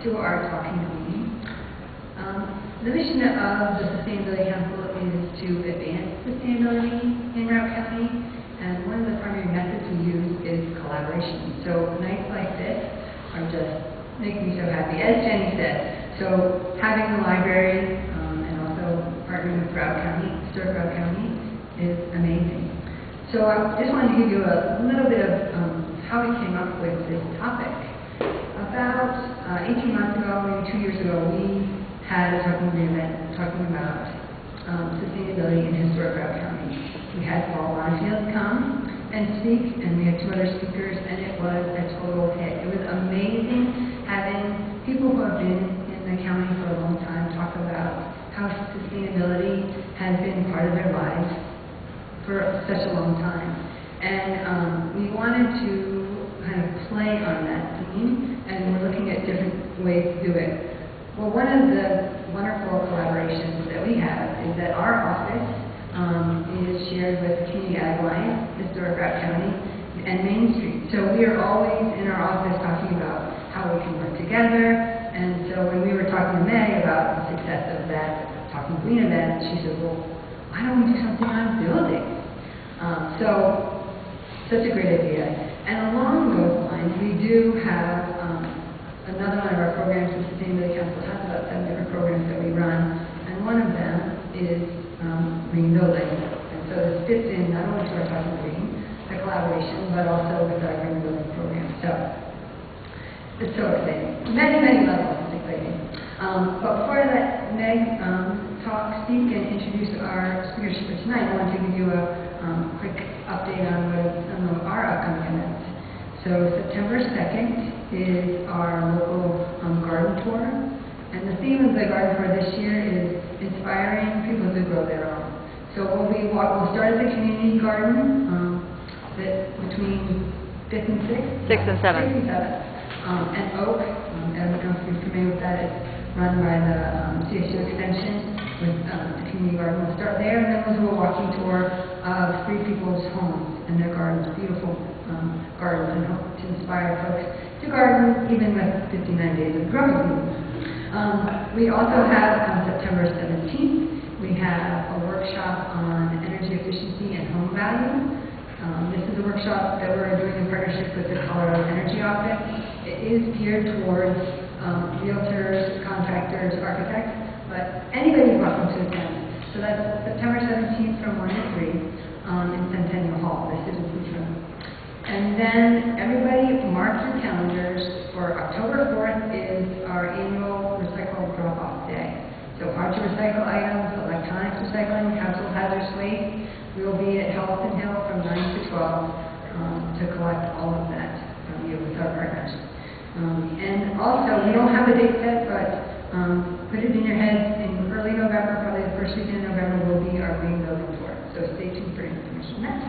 to our talking meeting. The mission of the Sustainability Council is to advance sustainability in Route County, and one of the primary methods we use is collaboration. So nights like this are just make me so happy, as Jenny said. So having the library and also partnering with Route County, Historic Route County, is amazing. So I just wanted to give you a little bit of how we came up with this topic. About 18 months ago, maybe 2 years ago, we had a talking event talking about sustainability in Historic Route County. We had Paul Bonfield come and speak, and we had 2 other speakers, and it was a total hit. It was amazing having people who have been in the county for a long time talk about how sustainability has been part of their lives for such a long time. And we wanted to kind of play on that theme, and we're looking at different ways to do it. Well, one of the wonderful collaborations that we have is that our office is shared with Community Ag Alliance, Historic Route County, and Main Street. So we are always in our office talking about how we can work together. And so when we were talking to Meg about the success of that Talking Green event, she said, well, why don't we do something on buildings? Such a great idea. And along those lines, we do have another one of our programs. The Sustainability Council has about 7 different programs that we run, and one of them is green building. And so this fits in not only to our Talking Green, the collaboration, but also with our green building program. So it's so exciting. Many, many levels. It's exciting. But before I let Meg speak and introduce our speakers for tonight, I want to give you a quick update on some of our upcoming events. So September 2nd is our local garden tour, and the theme of the garden tour this year is inspiring people to grow their own. So we'll start at the community garden between 5th and 6th? 6th and 7th. 6th and 7th. And Oak, I don't know if you're familiar with that, it's run by the CSU Extension with the community garden. We'll start there, and then we'll do a walking tour of 3 people's homes and their gardens, beautiful gardens, and hope to inspire folks to garden even with 59 days of growing season. We also have on September 17th, we have a workshop on energy efficiency and home value. This is a workshop that we're doing in partnership with the Colorado Energy Office. It is geared towards realtors, contractors, architects, but anybody's welcome to attend. So that's September 17th from 1 to 3 in Centennial Hall, the Citizens Room. And then everybody mark your calendars for October 4th is our annual recycle drop-off day. So hard to recycle items, electronics recycling, household hazardous waste. We will be at Halston Hill from 9 to 12 to collect all of that from you with our partners. And also, we don't have a date set, but put it in your head, in early November, probably the first weekend in November, will be our green building tour. So stay tuned for information on that.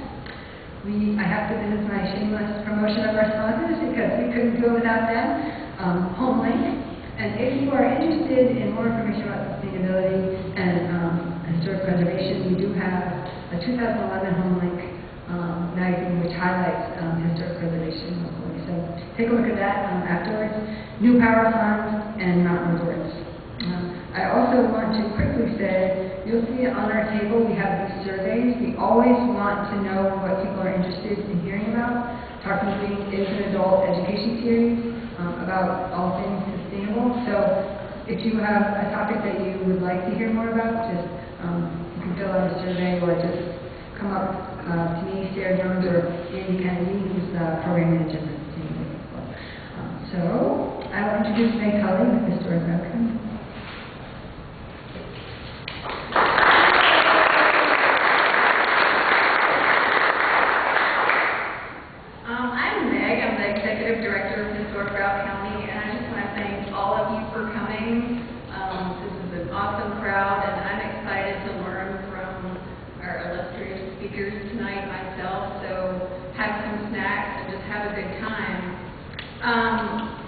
I have to visit my shameless promotion of our sponsors because we couldn't do it without them. HomeLink. And if you are interested in more information about sustainability and historic preservation, we do have a 2011 HomeLink magazine which highlights historic preservation locally. So take a look at that afterwards. New Power Fund and Mountain Resorts. I also want to quickly say, you'll see on our table we have these surveys. We always want to know what people are interested in hearing about. Talking Green is an adult education series about all things sustainable. So if you have a topic that you would like to hear more about, just you can fill out a survey or just come up to me, Sarah Jones, or Andy Kennedy, who's the program manager for Sustainability. So I will introduce my colleague, the Historic Route County. I'm Meg. I'm the Executive Director of Historic Route County, and I just want to thank all of you for coming. This is an awesome crowd, and I'm excited to learn from our illustrious speakers tonight myself, so have some snacks and just have a good time.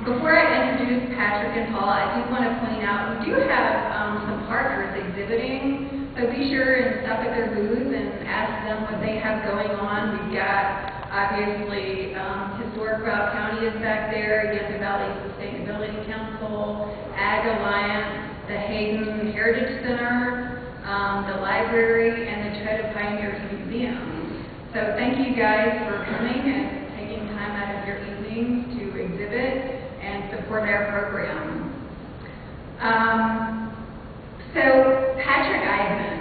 Before I introduce Patrick and Paul, I do want to point out we do have some partners exhibiting, so be sure and stop at their booths and ask them what they have going on. We've got, obviously, Historic Route County is back there, Yucca Valley Sustainability Sustainability Council, Ag Alliance, the Hayden Heritage Center, the library, and the Tread of Pioneers Museum. So thank you guys for coming and taking time out of your evenings to exhibit and support our program. So Patrick Eidman.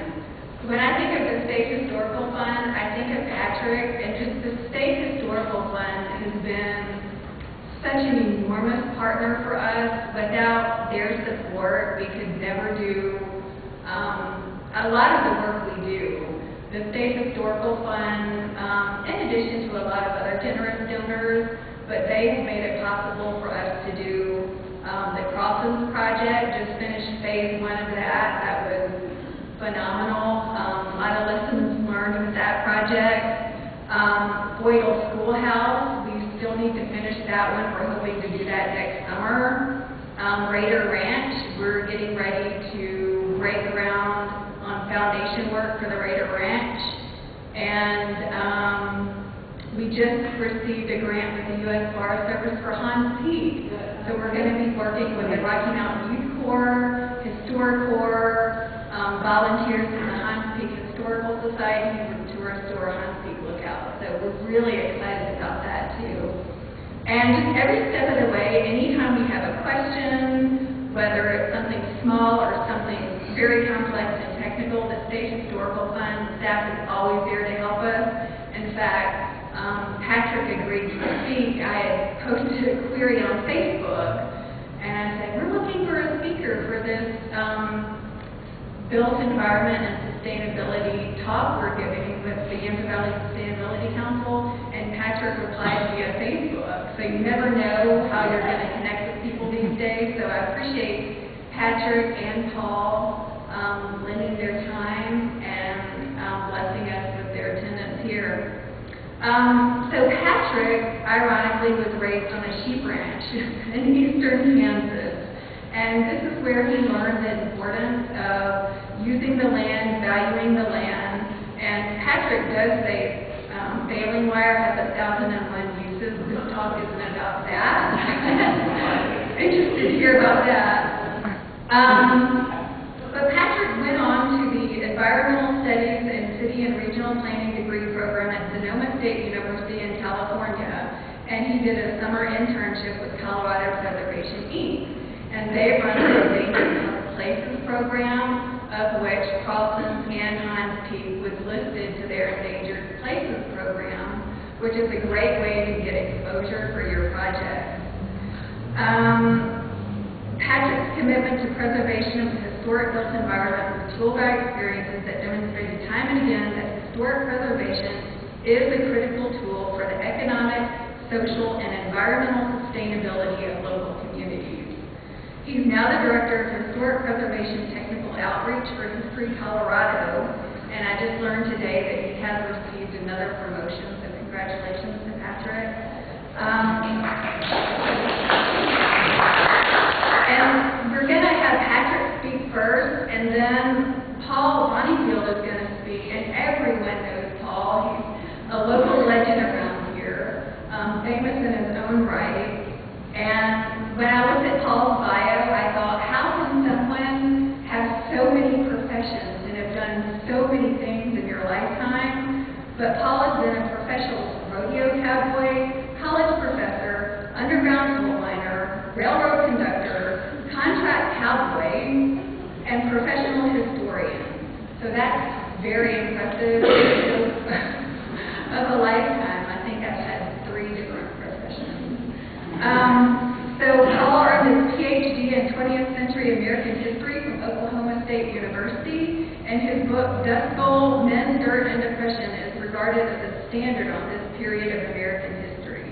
When I think of the State Historical Fund, I think of Patrick, and just the State Historical Fund has been such an enormous partner for us. Without their support, we could never do a lot of the work we do. The State Historical Fund, in addition to a lot of other generous donors, but they've made it possible for us to do the Crossings Project. Just finished phase 1 of that. That was phenomenal. A lot of lessons learned with that project. Boyle Schoolhouse, we still need to finish that one. We're hoping to do that next summer. Raider Ranch, we're getting ready to break ground on foundation work for the Raider Ranch. And we just received a grant with the U.S. Forest Service for Hans Peak. So we're going to be working with the Rocky Mountain Youth Corps, Historic Corps, volunteers from the Hans Peak Historical Society to restore Hans Peak Lookout. So we're really excited about that too. And just every step of the way, anytime we have a question, whether it's something small or something very complex and technical, the State Historical Fund staff is always there to help us. In fact, Patrick agreed to speak. I had posted a query on Facebook, and I said, we're looking for a speaker for this built environment and sustainability talk we're giving with the Yampa Valley Sustainability Council, and Patrick replied via Facebook. So you never know how you're going to connect with people these days. So I appreciate Patrick and Paul lending their time and blessing us with their attendance here. So Patrick, ironically, was raised on a sheep ranch in eastern Kansas. And this is where he learned the importance of using the land, valuing the land. And Patrick does say baling wire has 1,001 uses. This talk isn't about that. Interested to hear about that. But Patrick went on to the Environmental Studies and City and Regional Planning degree program at Sonoma State University in California, and he did a summer internship with Colorado Preservation Inc. And they run the Endangered Public Places program, of which Crossings and Hans Peak was listed to their Endangered Places program, which is a great way to get exposure for your project. Patrick's commitment to preservation of the historic built environment was fueled by experiences that demonstrated time and again that historic preservation is a critical tool for the economic, social, and environmental sustainability of local communities. He's now the Director of Historic Preservation Technical Outreach for History Colorado, and I just learned today that he has received another promotion, so congratulations to Patrick. And we're going to have Patrick speak first, and then Paul Bonniefield is going to speak, and everyone knows Paul. He's a local legend around here, famous in his own right. And when I looked at Paul's bio, I thought, how can someone have so many professions and have done so many things in your lifetime? But Paul has been a professional rodeo cowboy, college professor, underground coal miner, railroad conductor, contract cowboy, and professional historian. So that's very impressive of a lifetime. I think I've had 3 different professions. So Paul earned his PhD in 20th century American history from Oklahoma State University, and his book, Dust Bowl, Men, Dirt, and Depression, is regarded as a standard on this period of American history.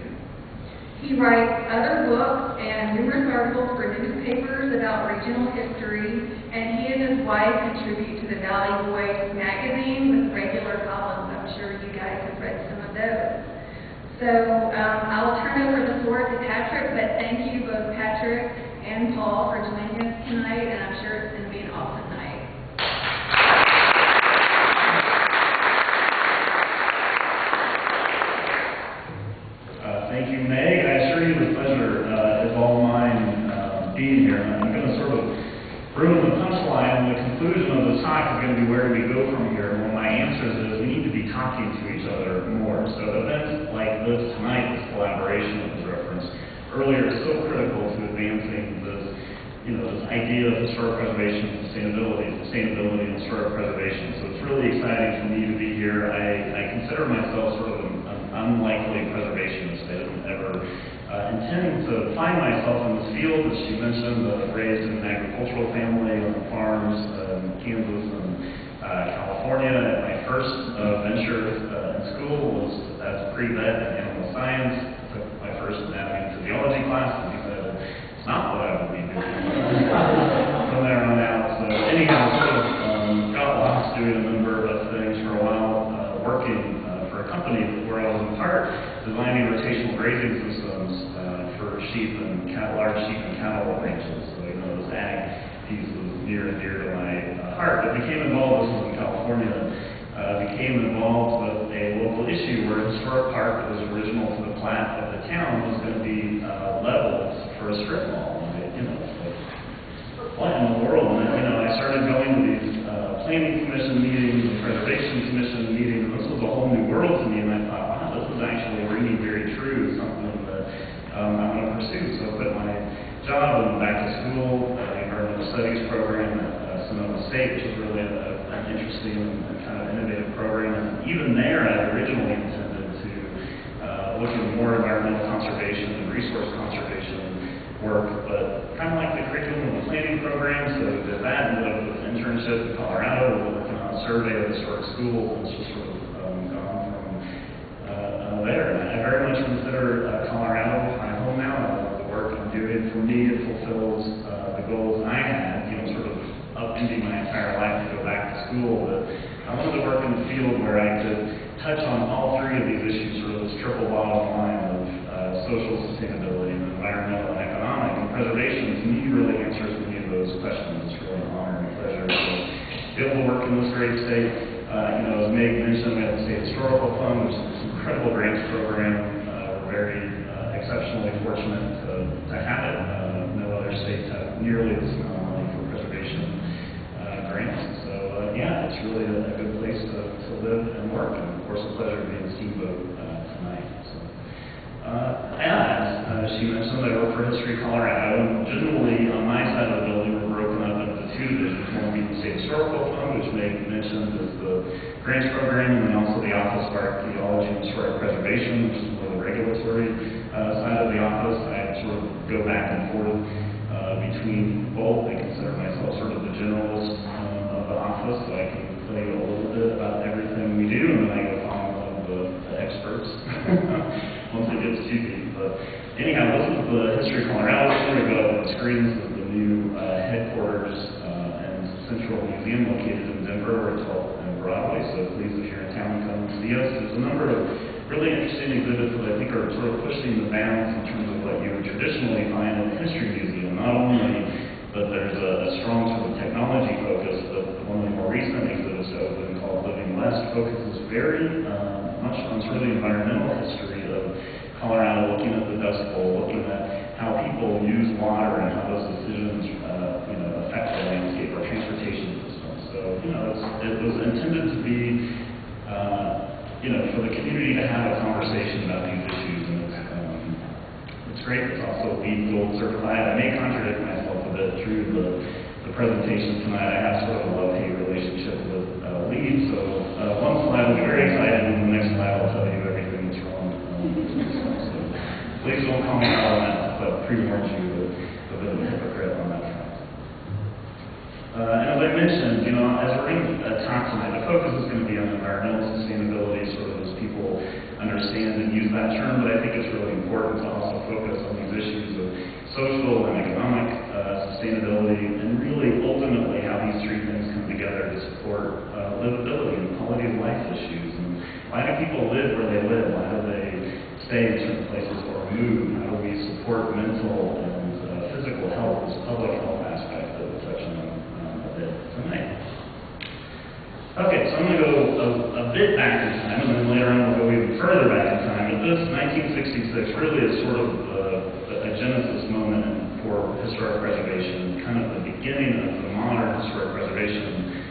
He writes other books and numerous articles for newspapers about regional history, and he and his wife contribute to the Valley Voice magazine with regular columns. I'm sure you guys have read some of those. So I'll turn over the floor to Patrick, but thank you both Patrick and Paul for joining us tonight, and I'm sure it's going to be an awesome night. Thank you, Meg. I assure you the pleasure is all mine being here. And I'm going to sort of ruin the punchline. The conclusion of this talk is going to be where do we go from here. One of my answers is we need to be talking to each other more. So events like this tonight, this collaboration that was referenced earlier, is so critical to advancing this, this idea of historic preservation, sustainability, and historic preservation. So it's really exciting for me to be here. I consider myself sort of an unlikely preservationist. I didn't ever intend to find myself in this field. As she mentioned, raised in an agricultural family on farms in Kansas and California. My first venture in school was as pre-vet in animal science. Took my first anatomy and physiology class and decided it's not what I would be doing from there on out. So anyhow, sort of got lost doing a number of things for a while, working for a company where I was in part designing rotational grazing systems for sheep and large sheep and cattle ranches. So this ag piece was near and dear to my heart. But became involved, this was in California, became involved with a local issue where a historic park that was original to the plat of the town was going to be leveled for a strip mall. And what in the world? And I started going to these planning commission meetings and preservation commission meetings, and this was a whole new world to me, and I thought, wow, this is actually ringing very true, something that I want to pursue. So I quit my job and went back to school, the environmental studies program at Sonoma State, which was really an interesting and kind of innovative program. And even there, I originally intended to look at more environmental conservation and resource conservation work, but kind of like the curriculum of the planning program, so did that, ended up with an internship in Colorado, working on a survey of historic schools, and it's just sort of gone from there. And I very much consider Colorado my home now. I love the work I'm doing. For me, it fulfills the goals I had, sort of upending my entire life to go back to school, but I wanted to work in the field where I could touch on all three of these issues, sort of this triple bottom line of social sustainability, environmental, and economic. And preservation, to me, really answers many of those questions. It's really an honor and a pleasure to be able to work in this great state. As Meg mentioned, we have the State Historical Fund, which is this incredible grants program. We're very exceptionally fortunate to have it. No other states have nearly this amount of money for preservation grants. So, it's really a good place to live and work. And, of course, a pleasure to be in Steamboat tonight. So. As she mentioned, I work for History Colorado, and generally on my side of the building we're broken up into two divisions. One being the State Historical Fund, which Meg mentioned is the grants program, and then also the Office of Archaeology and Historic Preservation, which is more the regulatory side of the office. I sort of go back and forth between both. I consider myself sort of the generalist of the office, so I can tell you a little bit about everything we do, and then I go find one of the experts once it gets too deep. But anyhow, this is the History of Colorado. We've got up on the screens is the new headquarters and central museum located in Denver, where it's all in Broadway. So please, if you're in town, come and see us. There's a number of really interesting exhibits that I think are sort of pushing the bounds in terms of what you would traditionally find in a history museum. Not only that there's a strong sort of technology focus, but one of the more recent exhibits that opened called Living West focuses very much on sort of the environmental history of Colorado, looking at the Dust Bowl, looking at how people use water and how those decisions affect the landscape or transportation systems. So, it was intended to be, for the community to have a conversation about these issues, and it's great. It's also LEED Gold certified. I may contradict myself a bit through the presentation tonight. I have sort of a love-hate relationship with LEED, so one slide will be very excited, and the next slide will tell you everything that's wrong. So please don't call me out on that, but pre-warned you a bit of a hypocrite on that front. And as I mentioned, as we're going to talk tonight, the focus is going to be on environmental sustainability, sort of as people understand and use that term, but I think it's really important to also focus on these issues of social and economic sustainability, and really ultimately how these three things come together to support livability and quality of life issues. And why do people live where they live? Why do they stay in certain places or move? How do we support mental and physical health, this public health aspect that we'll touch on a bit tonight? Okay, so I'm going to go a bit back in time, and then later on we'll go even further back in time. But this 1966 really is sort of a genesis moment in for historic preservation, kind of the beginning of the modern historic preservation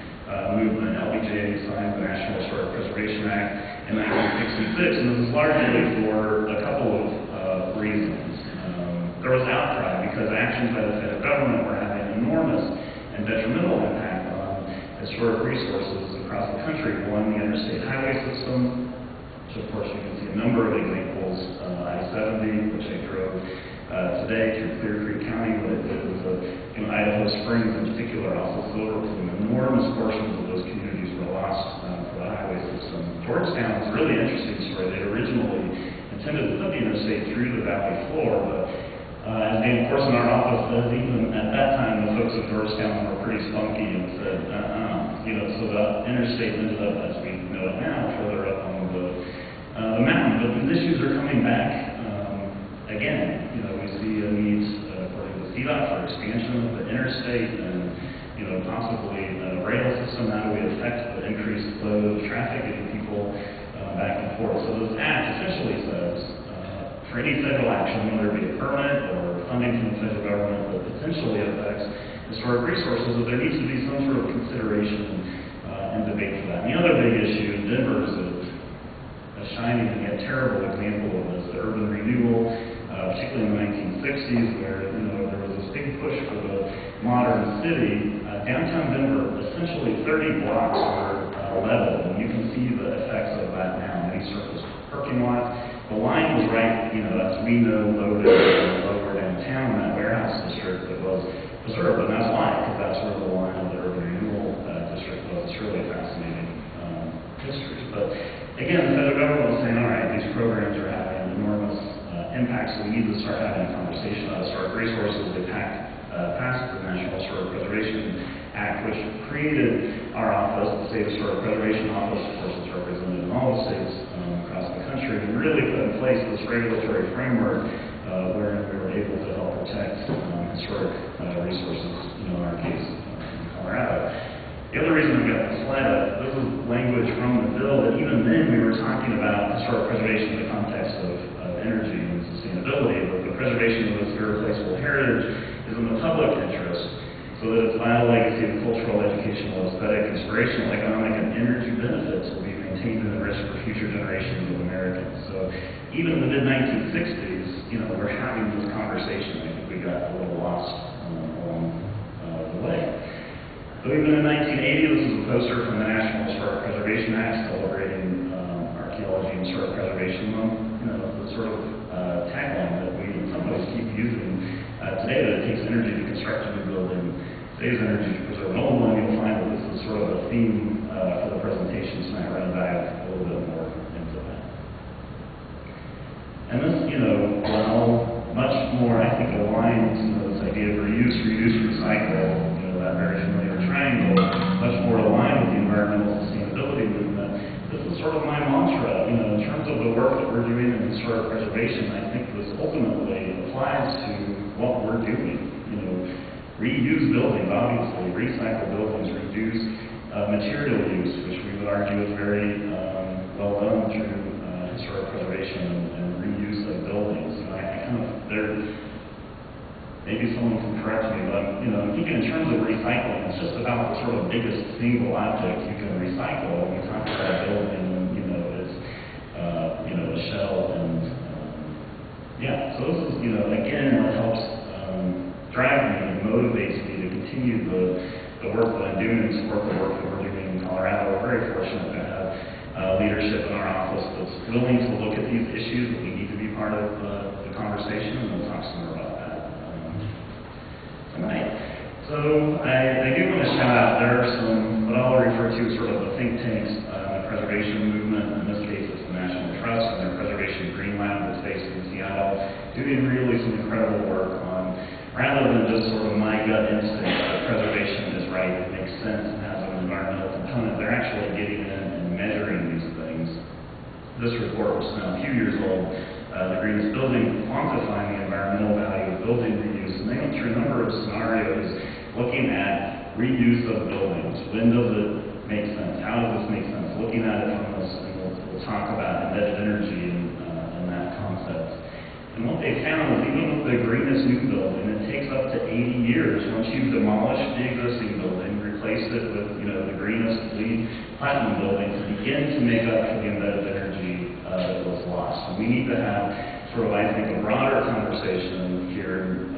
movement. LBJ signed the National Historic Preservation Act in 1966, and this is largely for a couple of reasons. There was outcry because actions by the federal government were having enormous and detrimental impact on historic resources across the country. One, the interstate highway system, which of course you can see a number of examples. I-70, which I drove today through Clear Creek County, but it was in Idaho Springs in particular, also Silver Plume. Enormous portions of those communities were lost for the highway system. Georgetown is a really interesting story. They originally intended to put the interstate through the valley floor, but as Dan Corson in our office says, even at that time, the folks of Georgetown were pretty spunky and said, so the interstate ended up, as we know it now, further up on the mountain. But these issues are coming back again. We see a need, according to CDOT, for expansion of the interstate and, possibly a rail system. How do we affect the increased flow of traffic, getting people back and forth? So this act essentially says, for any federal action, whether it be a permit or funding from the federal government that potentially affects historic resources, that there needs to be some sort of consideration and debate for that. And the other big issue, Denver is a shining and yet terrible example of this, the urban renewal, particularly in the 1960s, where there was this big push for the modern city. Downtown Denver, essentially 30 blocks were leveled, and you can see the effects of that now. Many surface parking lots. The line was right, as we know, loaded lower downtown, that warehouse district that was preserved, and that's why, because that's where the line of the urban renewal district was. It's really a fascinating history. But again, the federal government was saying, all right, these programs are having enormous impacts, so we need to start having a conversation about historic resources. They passed the National Historic Preservation Act, which created our office, the State Historic Preservation Office. Of course, it's represented in all the states across the country, and really put in place this regulatory framework where we were able to help protect historic resources, in our case, in Colorado. The other reason I've got this slide up, this is language from the bill, that even then we were talking about historic preservation in the context of energy and sustainability, but the preservation of this irreplaceable heritage is in the public interest, so that its vital legacy of cultural, educational, aesthetic, inspirational, economic, and energy benefits will be maintained and enriched for future generations of Americans. So even in the mid-1960s, we're having this conversation. I think we got a little lost along the way. So even in 1980, this is a poster from the National Historic Preservation Act celebrating archaeology and historic preservation month. The sort of tagline that we in some ways keep using today, that it takes energy to construct a new building, saves energy to preserve an old one. You'll find that this is sort of a theme for the presentation tonight. We're going to dive a little bit more into that. And this, much more, I think, aligns this idea of reuse, reduce, recycle, that very familiar triangle, much more aligned with the environmental sustainability movement. This is sort of my mantra, in terms of the work that we're doing in historic preservation. I think this ultimately applies to what we're doing. Reuse buildings, obviously, recycle buildings, reduce material use, which we would argue is very well done through historic preservation and reuse of buildings. Maybe someone can correct me, but I'm thinking in terms of recycling, it's just about the sort of biggest single object you can recycle. When we talk about a building, it's a shell, and so this is again what helps drive me and motivates me to continue the work that I'm doing and support the work that we're doing in Colorado. We're very fortunate to have leadership in our office that's willing to look at these issues, that we need to be part of the conversation, and we'll talk some more about that tonight. So I do want to shout out, there are some, what I'll refer to as sort of the think tanks, the preservation movement. In this case, it's the National Trust and their Preservation Green Lab that's based in Seattle, doing really some incredible work on, rather than just sort of my gut instinct that preservation is right, it makes sense and has an environmental component, they're actually getting in and measuring these things. This report was now a few years old, the Greenest Building, quantifying the environmental value of building reuse, and they went through a number of scenarios looking at reuse of buildings. When does it make sense? How does this make sense? Looking at it from this, and we'll talk about embedded energy and that concept. And what they found is even with the greenest new building, it takes up to 80 years once you've demolished the existing building, replaced it with, the greenest LEED platinum building to begin to make up for the embedded energy that was lost. And we need to have sort of, I think, a broader conversation here,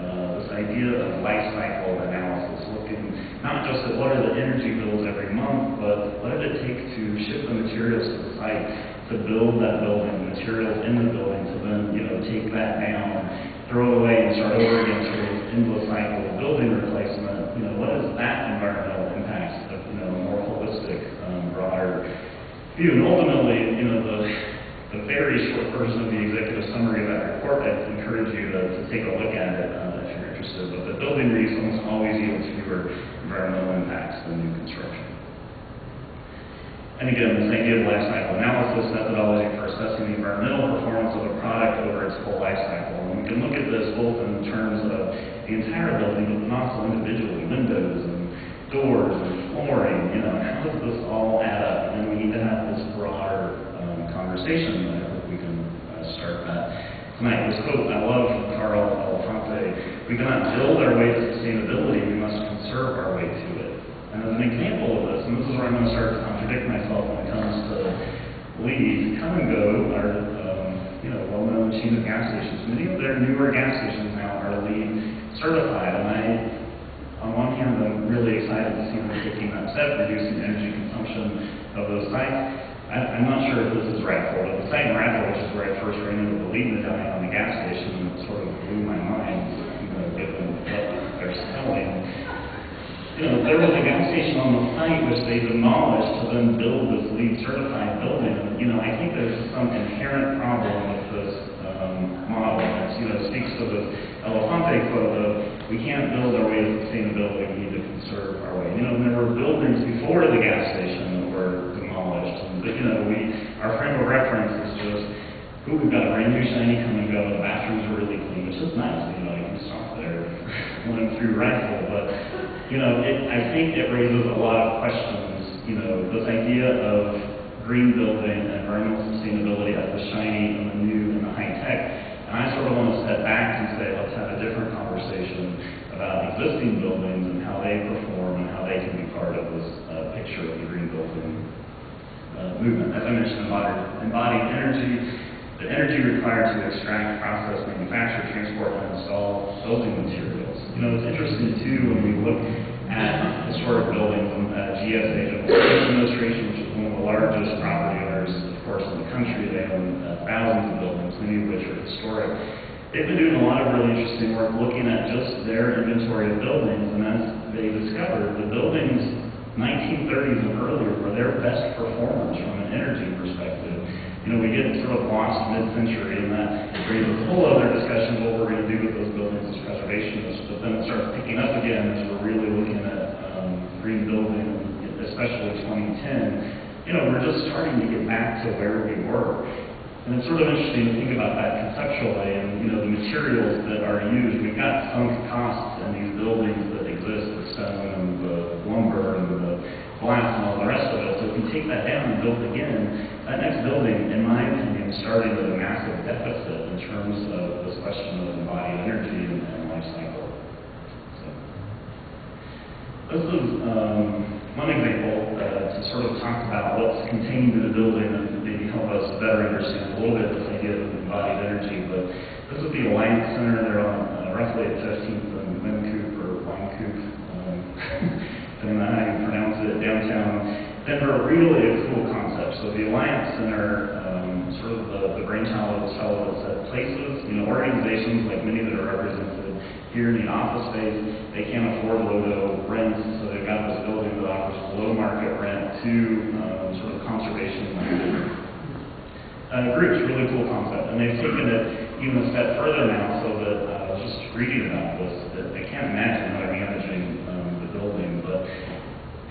this idea of life cycle analysis, looking not just at what are the energy bills every month, but what did it take to ship the materials to the site to build that building, the materials in the building, to then, take that down, throw it away and start over again, sort of endless cycle of building replacement. What is that environmental impact of, a more holistic, broader view? And ultimately, the very short version of the executive summary of that report, I'd encourage you to take a look at it if you're interested. But the building REITs almost always yields fewer environmental impacts than new construction. And again, this idea of life cycle analysis methodology for assessing the environmental performance of a product over its full life cycle. And we can look at this both in terms of the entire building, but also individually, windows and doors and flooring. How does this all add up? And we need to have this broader conversation. I hope we can start that tonight. This quote I love from Carl Elefante: "We cannot build our way to sustainability, we must conserve our way to it." And as an example of this, and this is where I'm going to start to contradict myself when it comes to LEED, Come and Go are well-known chain of gas stations. Many of their newer gas stations now are LEED certified, and on one hand, I'm really excited to see them taking that step, reducing energy consumption of those sites. I'm not sure if this is Radford, but the site in Radford, which is where I first ran into the LEED medallion on the gas station, sort of blew my mind, given what they're selling. There was a gas station on the site which they demolished to then build this LEED certified building. And, I think there's some inherent problem with this model. It speaks to the Elefante quote of, we can't build our way to sustainability, we need to conserve our way. And there were buildings before the gas station that were demolished. But, our frame of reference is just, we've got a brand new shiny come and go, the bathrooms are really clean, which is nice, you can stop there running through rifle, but, I think it raises a lot of questions, this idea of green building and environmental sustainability as the shiny and the new and the high tech. And I sort of want to step back and say, let's have a different conversation about existing buildings and how they perform and how they can be part of this picture of the green building movement. As I mentioned, embodied energy, the energy required to extract, process, manufacture, transport, and install building materials. It's interesting too when we look at historic buildings and GSA, the Administration, which is one of the largest property owners, of course, in the country. They own thousands of buildings, many of which are historic. They've been doing a lot of really interesting work looking at just their inventory of buildings, and as they discovered, the buildings 1930s and earlier were their best performers from an energy perspective. We get sort of lost mid-century, and that raises a whole other discussion of what we're going to do with those buildings as preservationists. But then it starts picking up again as we're really looking at green building, especially 2010. We're just starting to get back to where we were. And it's sort of interesting to think about that conceptually and, the materials that are used. We've got sunk costs in these buildings that exist, the stone and the lumber and the glass and all the rest of it. So if you take that down and build again, that next building, in my opinion, started with a massive deficit in terms of this question of embodied energy and life cycle. So, this is one example to sort of talk about what's contained in the building and maybe help us better understand a little bit this idea of embodied energy. But this is the Alliance Center. They're on roughly at 15th and Wynkoop or Wynkoop, depending on how you pronounce it, downtown Denver. Really a cool concept. So the Alliance Center, sort of the brainchild of this fellow that said places, organizations like many that are represented here need office space. They can't afford low rents, so they've got this building that offers below market rent to sort of conservation groups. Really cool concept. And they've taken it even a step further now, so that I was just reading about this, that they can't imagine how they're managing the building, but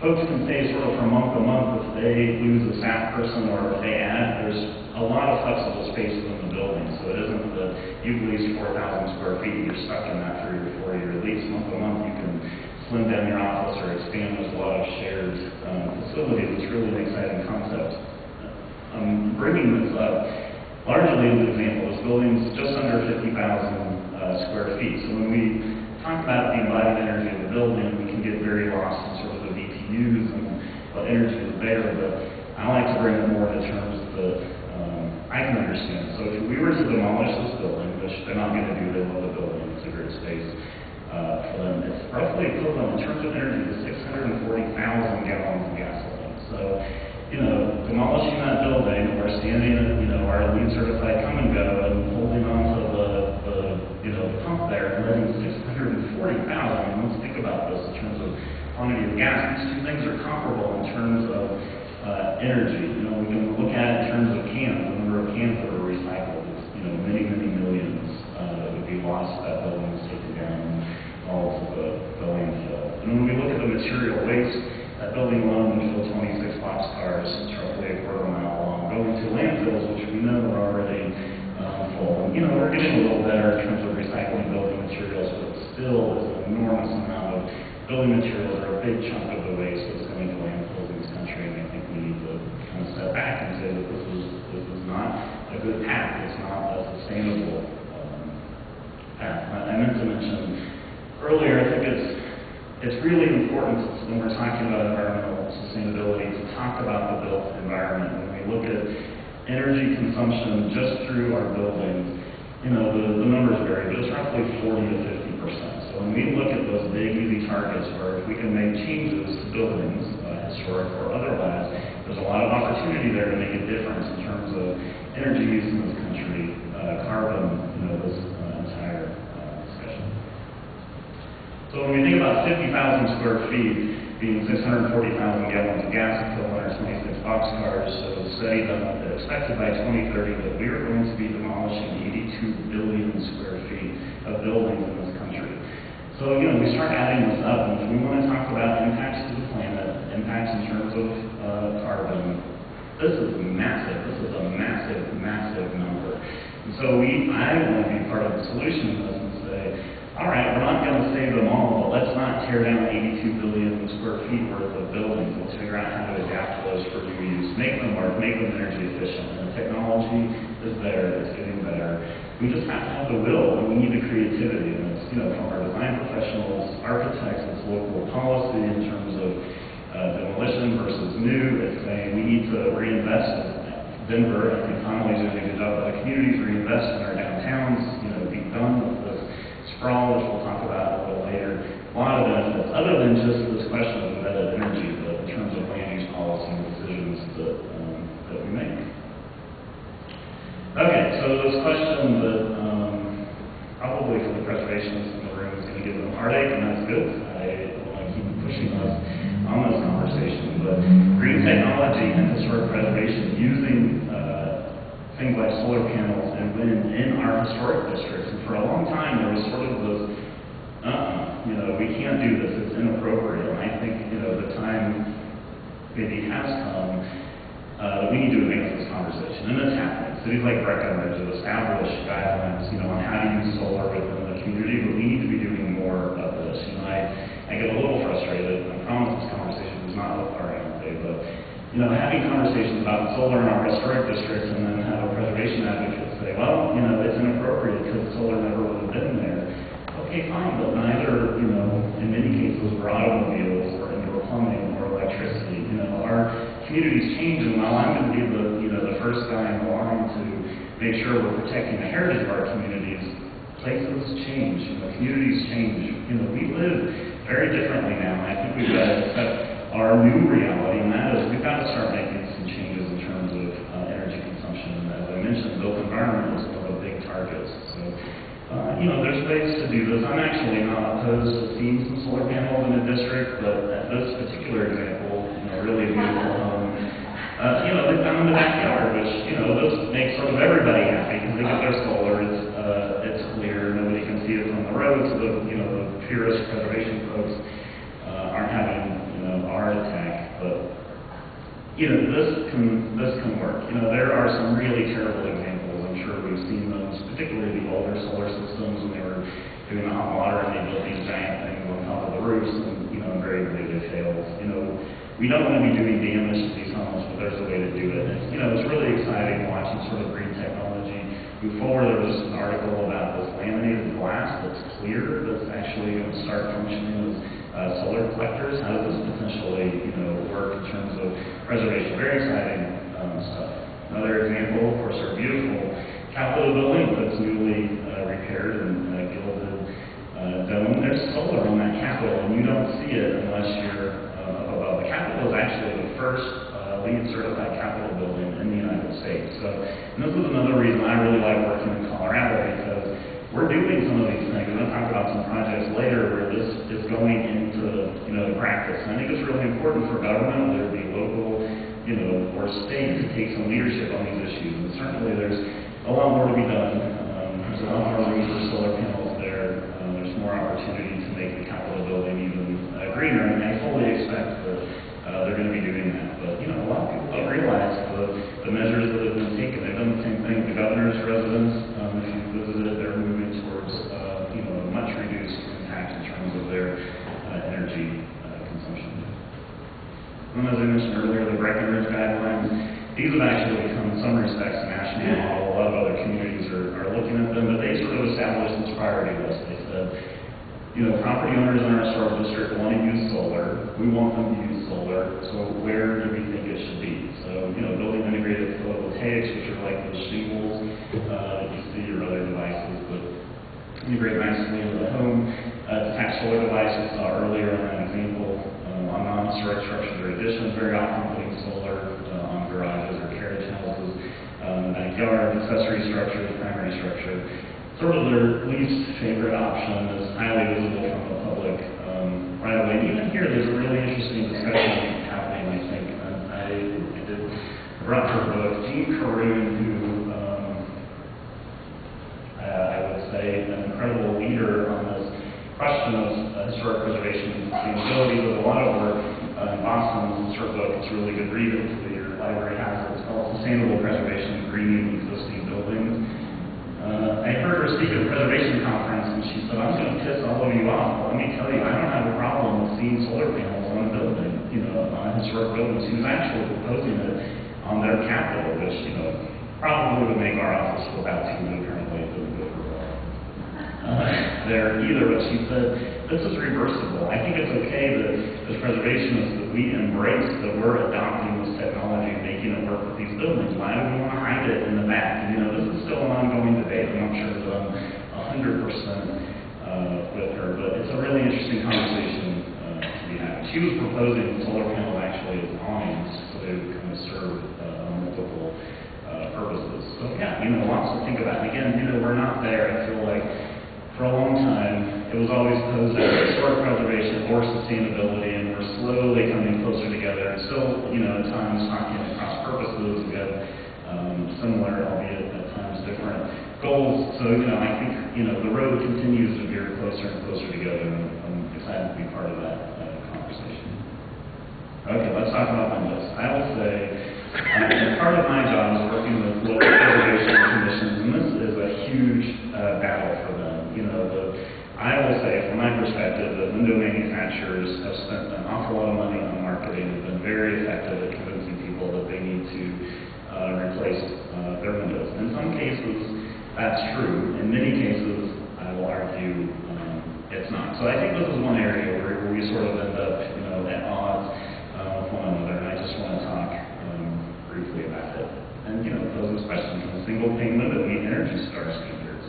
folks can stay sort of from month to month if they lose a staff person or if they add. There's a lot of flexible space within the building, so it isn't that you've leased 4,000 square feet, you're stuck in that for your 4-year lease. Month to month, you can slim down your office or expand. There's a lot of shared facilities. It's really an exciting concept. I'm bringing this up largely as an example. This building's just under 50,000 square feet. So when we talk about the embodied energy of the building, we can get very lost in sort of the BTUs and what energy is there, but I like to bring it more to terms that I can understand. So if we were to demolish this building, which they're not going to do, they love the building, it's a great space for them, it's roughly equivalent in terms of energy to 640,000 gallons of gasoline. So, demolishing that building or standing at, our LEED certified come and go and holding on to the pump there and letting 640,000, let's think about this in terms of quantity of gas. These two things are comparable in terms of energy. We can look at it in terms of cans, the number of cans that are recycled. It's, many, many millions that would be lost. That building was taken down and all to the landfill. And when we look at the material waste, that building alone would fill 26 boxcars, it's roughly a quarter mile long, going to landfills, which we know are already full. And, we're getting a little better in terms of recycling building materials, but still is an enormous amount of building materials are a big chunk of the waste that's going to landfills in this country, and I think we need to kind of step back and say that this is not a good path. It's not a sustainable path. I meant to mention earlier, I think it's really important when we're talking about environmental sustainability to talk about the built environment. When we look at energy consumption just through our buildings, the numbers vary, but it's roughly 40 to 50%. So when we look at those big, easy targets where if we can make changes to buildings, historic or otherwise, there's a lot of opportunity there to make a difference in terms of energy use in this country, carbon, this entire discussion. So when we think about 50,000 square feet being 640,000 gallons of gas equivalent or 26 boxcars, so the study done that expected by 2030 that we are going to be demolishing 82 billion square feet of buildings in this country. So, we start adding this up, and if we want to talk about impacts to the planet, impacts in terms of carbon, this is massive. This is a massive, massive number. And so I want to be part of the solution to this and say, all right, we're not going to save them all, but let's not tear down 82 billion square feet worth of buildings. Let's figure out how to adapt those for new use, make them work, make them energy efficient. And the technology is there, it's getting better. We just have to have the will, and we need the creativity. And it's, from our design professionals, architects, it's local policy in terms of demolition versus new. It's saying we need to reinvest. Denver, I think Connolly's doing a good job, but the communities reinvest in our downtowns, be done with this sprawl, which we'll talk about a little later. A lot of benefits, other than just this question of embedded energy, but in terms of land use policy and decisions that we make. Okay, so this question that probably for the preservationists in the room is going to give them heartache, and that's good. I want to keep pushing us on this conversation, but green technology and historic preservation using things like solar panels and wind in our historic districts. And for a long time, there was sort of this, we can't do this, it's inappropriate. And I think, the time maybe has come that we need to advance this conversation. And it's happening. Cities like Breckenridge have established guidelines, on how to use solar within the community, but we need to be doing more of this. I get a little frustrated. I promise this conversation is not with our day, but having conversations about solar in our historic districts and then have a preservation advocate say, well, it's inappropriate because solar never would have been there. Okay, fine, but neither, in many cases, were automobiles or indoor plumbing or electricity. Our communities change, and while I'm going to be the first guy in the line to make sure we're protecting the heritage of our communities, places change, communities change. We live very differently now, and I think we've got to accept our new reality, and that is we've got to start making some changes in terms of energy consumption. And as I mentioned, built environment is one of the big targets. So, there's ways to do this. I'm actually not opposed to seeing some solar panels in a district, but at this particular example, really beautiful home, they found in the backyard, which, this makes sort of everybody happy because they get their solar. It's clear, nobody can see it from the road, so the purist preservation folks aren't having our attack, but this can work. There are some really terrible examples. I'm sure we've seen those, particularly the older solar systems when they were doing the hot water and they built these giant things on top of the roofs, and invariably they failed. We don't want to be doing damage to these homes, but there's a way to do it. It's really exciting watching sort of green technology move forward. There was an article about this laminated glass start functioning as solar collectors. How does this potentially, work in terms of preservation? Very exciting stuff. Another example, of course, our beautiful Capitol building that's newly repaired and gilded dome. There's solar on that Capitol, and you don't see it unless you're up above. The Capitol is actually the first LEED certified Capitol building in the United States. And this is another reason I really like working in Colorado, because we're doing some of these things. We're going to talk about some projects later where this is going into, practice. And I think it's really important for government, whether it be local, or state, to take some leadership on these issues. And certainly there's a lot more to be done. There's a lot more room for solar panels there. There's more opportunity to make the Capitol building even greener, and I fully expect that they're going to be doing that. But, a lot of people don't realize the measures that have been taken. They've done the same thing with the governor's residence. If you visited, they're moving towards, a much reduced impact in terms of their energy consumption. And as I mentioned earlier, the Breckenridge guidelines, these have actually become, in some respects, a national model. A lot of other communities are looking at them, but they sort of established this priority list. They said, property owners in our historic district want to use solar. We want them to use solar. So where do we think it should be? So, building integrated photovoltaics, which are like those shingles that you see, or other devices that integrate nicely into the home. Detached solar devices, saw earlier in that example, on non-historic structures or additions, very often putting solar on garages or carriage houses, backyard, accessory structures, primary structure. Sort of their least favorite option is highly visible from the public right away. And even here, there's a really interesting discussion happening, I think. I brought her book, Jean Caroon, who I would say an incredible leader on this question of historic preservation and sustainability, with a lot of work in Boston. It's her book. It's a really good read. Hopefully your library has it. It's called Sustainable Preservation of Greening Existing Buildings. I heard her speak at a preservation conference, and she said, I'm going to piss all of you off, but let me tell you, I don't have a problem with seeing solar panels on a building, on a historic building. She was actually proposing it on their Capitol, which, probably would make our office feel bad too, but apparently it doesn't go for well there either. But she said, this is reversible. I think it's okay that as preservationists that we embrace that we're adopting this technology and making it work with these buildings. Why do we want to hide it in the back? This is still an ongoing debate. I'm not sure that I'm 100% with her, but it's a really interesting conversation to be had. She was proposing solar panels actually as awnings, so they would kind of serve multiple purposes. So yeah, lots to think about. And again, we're not there. I feel like for a long time, it was always posed as historic preservation or sustainability, and we're slowly coming closer together. And still, at times talking across purposes, again, similar, albeit at times different goals. So, I think, the road continues to veer closer and closer together, and I'm excited to be part of that conversation. Okay, let's talk about windows. I will say, part of my job is working with local preservation commissions, and this is a huge battle for them. I will say, from my perspective, that window manufacturers have spent an awful lot of money on marketing and been very effective at convincing people that they need to replace their windows. In some cases, that's true. In many cases, I will argue it's not. So I think this is one area where we sort of end up, at odds with one another, and I just want to talk briefly about it. And, pose this question: can a single pane window meet Energy Star standards?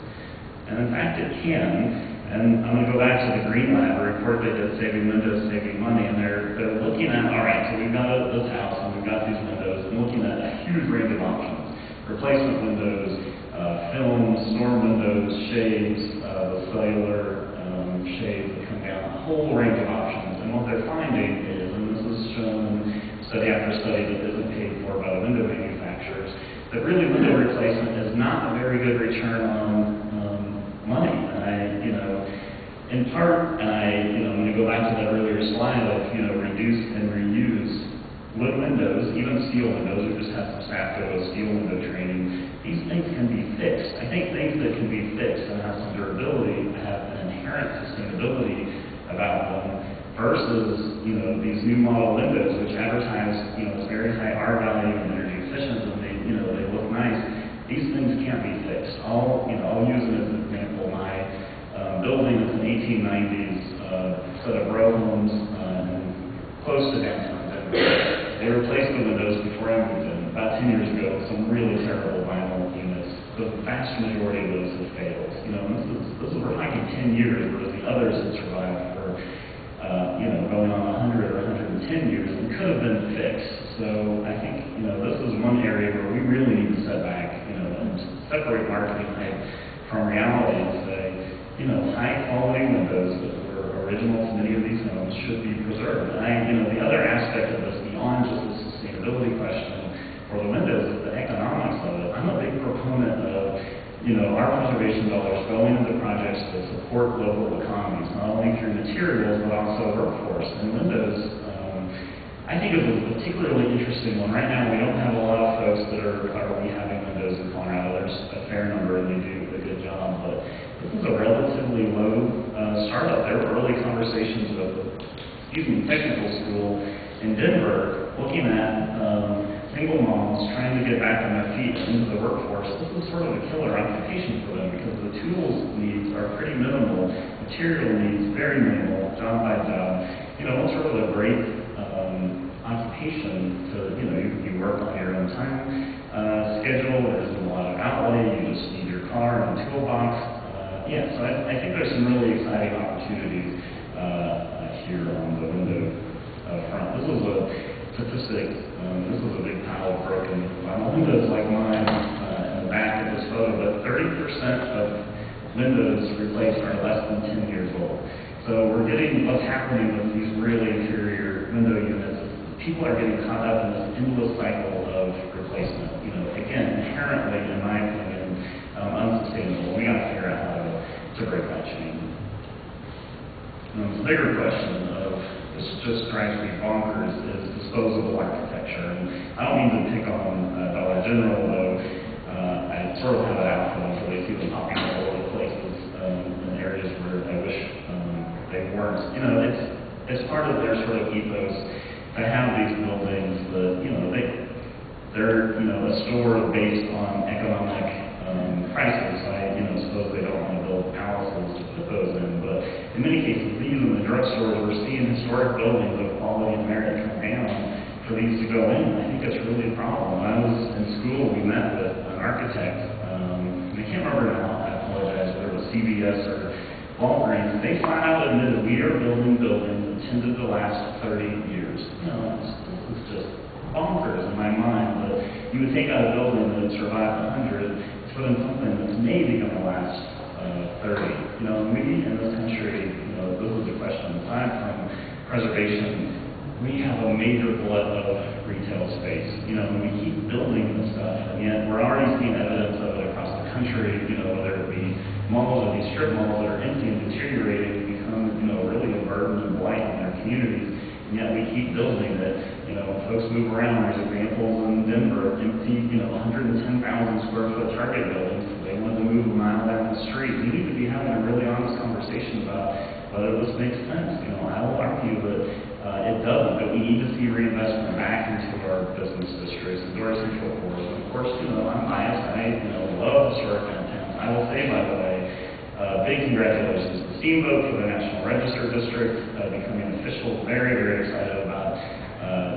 And in fact, it can. And I'm going to go back to the Green Lab, a report they did, Saving Windows, Saving Money, and they're looking at, all right, so we've got this house, and we've got these windows, and looking at a huge range of options. Replacement windows, film, storm windows, shades, the cellular shades that come down, a whole range of options. And what they're finding is, and this is shown study after study that isn't paid for by the window manufacturers, that really window replacement is not a very good return on money. And in part, and I'm going to go back to that earlier slide of, reduce and reuse wood windows, even steel windows. We just had some staff go to steel window training. These things can be fixed. I think things that can be fixed and have some durability have an inherent sustainability about them versus, these new model windows, which advertise, it's very high R value and energy efficient, and they look nice. These things can't be fixed. I'll use it as an example. My building is an 1890s set of row homes close to downtown Denver. They replaced the windows before I moved in, about 10 years ago, with some really terrible vinyl units. The vast majority of those have failed. You know, this is we're talking 10 years, whereas the others had survived for, going on 100 or 110 years and could have been fixed. So I think, this is one area where we really need to set back, and separate marketing hype from reality and say, high quality windows that were original to many of these homes should be preserved. And the other aspect of this, beyond just the sustainability question for the windows, is the economics of it. I'm a big proponent of, our preservation dollars going into projects that support local economies, not only through materials, but also workforce. And windows, I think is a particularly interesting one. Right now, we don't have a lot of folks that are rehabbing windows in Colorado. There's a fair number, and they do a good job, but this is a relatively low startup. There were early conversations with technical school in Denver looking at single moms trying to get back on their feet into the workforce. This is sort of a killer occupation for them because the tools needs are pretty minimal, material needs very minimal, job by job. It's sort of a great occupation to, you work on your own time schedule. There isn't a lot of outlay. You just need your car and a toolbox. So I think there's some really exciting opportunities here on the window front. This is a statistic. This is a big pile of broken vinyl windows like mine in the back of this photo, but 30% of windows replaced are less than 10 years old. So we're getting what's happening with these really inferior window units. People are getting caught up in this endless cycle of replacement. Again, inherently, in my opinion, unsustainable. We got to figure out how to break that chain. The bigger question of this just drives me bonkers is disposable architecture. And I don't mean to pick on Dollar General, though I sort of have it out for them, so they see them popping up all over the places in areas where I wish they weren't. It's part of their sort of ethos to have these buildings that they're a store based on economic prices. I suppose they don't want to build palaces to put those in, but in many cases, these in the drugstores, we're seeing historic buildings of quality and merit come down for these to go in. I think that's really a problem. When I was in school, we met with an architect, and I can't remember now, I apologize, whether it was CVS or Walgreens. They flat out admitted we are building buildings that tended to last 30 years. This is just bonkers in my mind, but you would take out a building that had survived 100, put in something that's maybe going to last 30. We in this country, this is a question. Aside from preservation, we have a major glut of retail space. We keep building this stuff, and yet we're already seeing evidence of it across the country. Whether it be malls or these strip malls that are empty and deteriorating, become really a burden and blight on their communities. And yet we keep building it. When folks move around, there's examples in Denver of empty, 110,000 square foot Target buildings. They wanted to move a mile down the street. We need to be having a really honest conversation about whether this makes sense. I will argue that it doesn't, but we need to see reinvestment back into our business districts, into our central cores. And of course, I'm biased. I love historic downtowns. I will say, by the way, big congratulations to Steamboat for the National Register District becoming official. Very, very excited about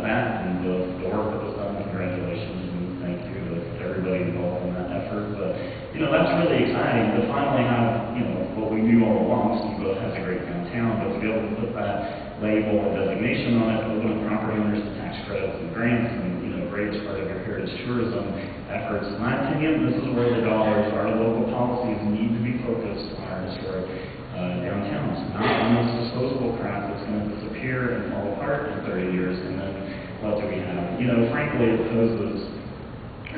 that and the work that was done. Congratulations and thank you to everybody involved in that effort. But that's really exciting to finally have what we knew all along. Steamboat has a great downtown, but to be able to put that label and designation on it, open to property owners to tax credits and grants, and great as part of your heritage tourism efforts. In my opinion, this is where the dollars, our local policies need to be focused on our historic downtowns, not on this disposable crap that's going to disappear and fall apart in 30 years. And then what do we have? Frankly, it poses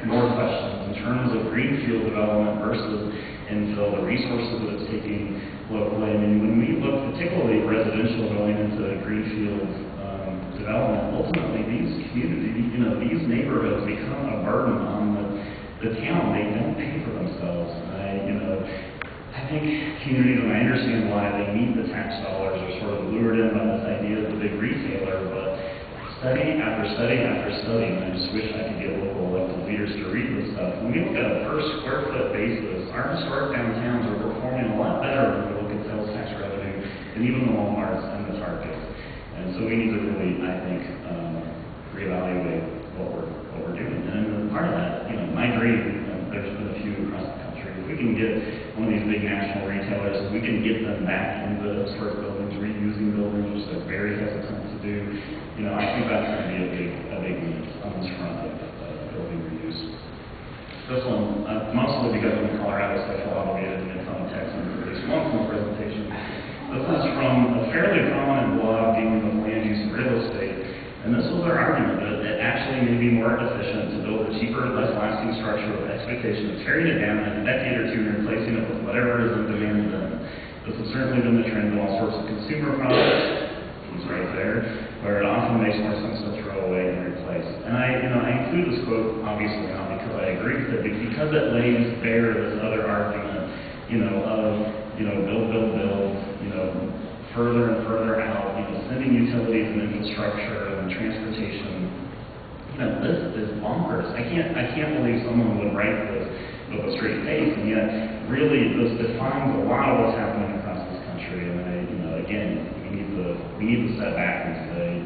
more questions in terms of greenfield development versus infill, the resources that it's taking locally. I mean, when we look particularly residential going into greenfield development, ultimately these communities, these neighborhoods become a burden on the town. They don't pay for themselves. I think communities, and I understand why they need the tax dollars, are sort of lured in by this idea of the big retailer, but study after study after study, and I just wish I could get local elected leaders to read this stuff. When we look at a per square foot basis, our historic downtowns are performing a lot better when we look at sales tax revenue than even the Walmart And so we need to really, I think, reevaluate what we're doing. And part of that, my dream, there's been a few across the country, if we can get one of these big national retailers, if we can get them back into historic buildings, reusing buildings, which they're very hesitant to do, I think that's going to be a big need on this front of building reuse. This one, mostly because I'm in Colorado, so I feel obligated to make some text and produce one small presentation. This is from a fairly prominent blog dealing with land use and real estate. And this was their argument that it actually may be more efficient to build a cheaper, less lasting structure with the expectation of tearing it down in a decade or two and replacing it with whatever is in demand then. This has certainly been the trend in all sorts of consumer products. He's right there, where it often makes more sense to throw away and replace. And I include this quote obviously not because I agree with it, but because it lays bare this other argument, build, further and further out, sending utilities and infrastructure and transportation. This is bonkers. I can't believe someone would write this with a straight face, and yet really this defines a lot of what's happening across this country. And again, we need to step back and say,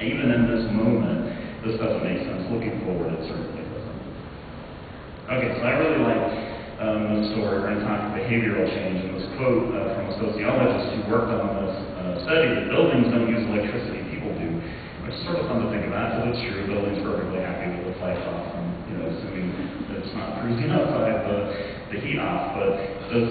even in this moment, this doesn't make sense. Looking forward, it certainly doesn't. Okay, so I really like this story. We're going to talk behavioral change, and this quote from a sociologist who worked on this study that buildings don't use electricity, people do, which is sort of fun to think about, because it's true. Buildings perfectly happy with the lights off, and assuming that it's not freezing outside, the heat off. But this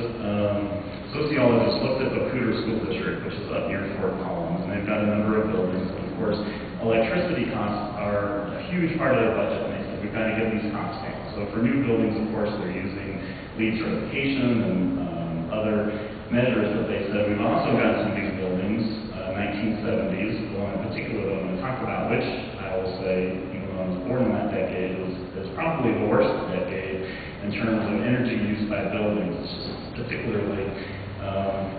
sociologist looked at the Cooter School District, which is up near Fort Collins, and they've got a number of buildings, and of course, electricity costs are a huge part of their budget, and they said we've got to get these costs down. So for new buildings, of course, they're using LEED certification and other measures that they said. We've also got some of these buildings, 1970s, the one in particular that I'm going to talk about, which I will say, even though I was born in that decade, is probably the worst decade in terms of energy use by buildings. It's just particularly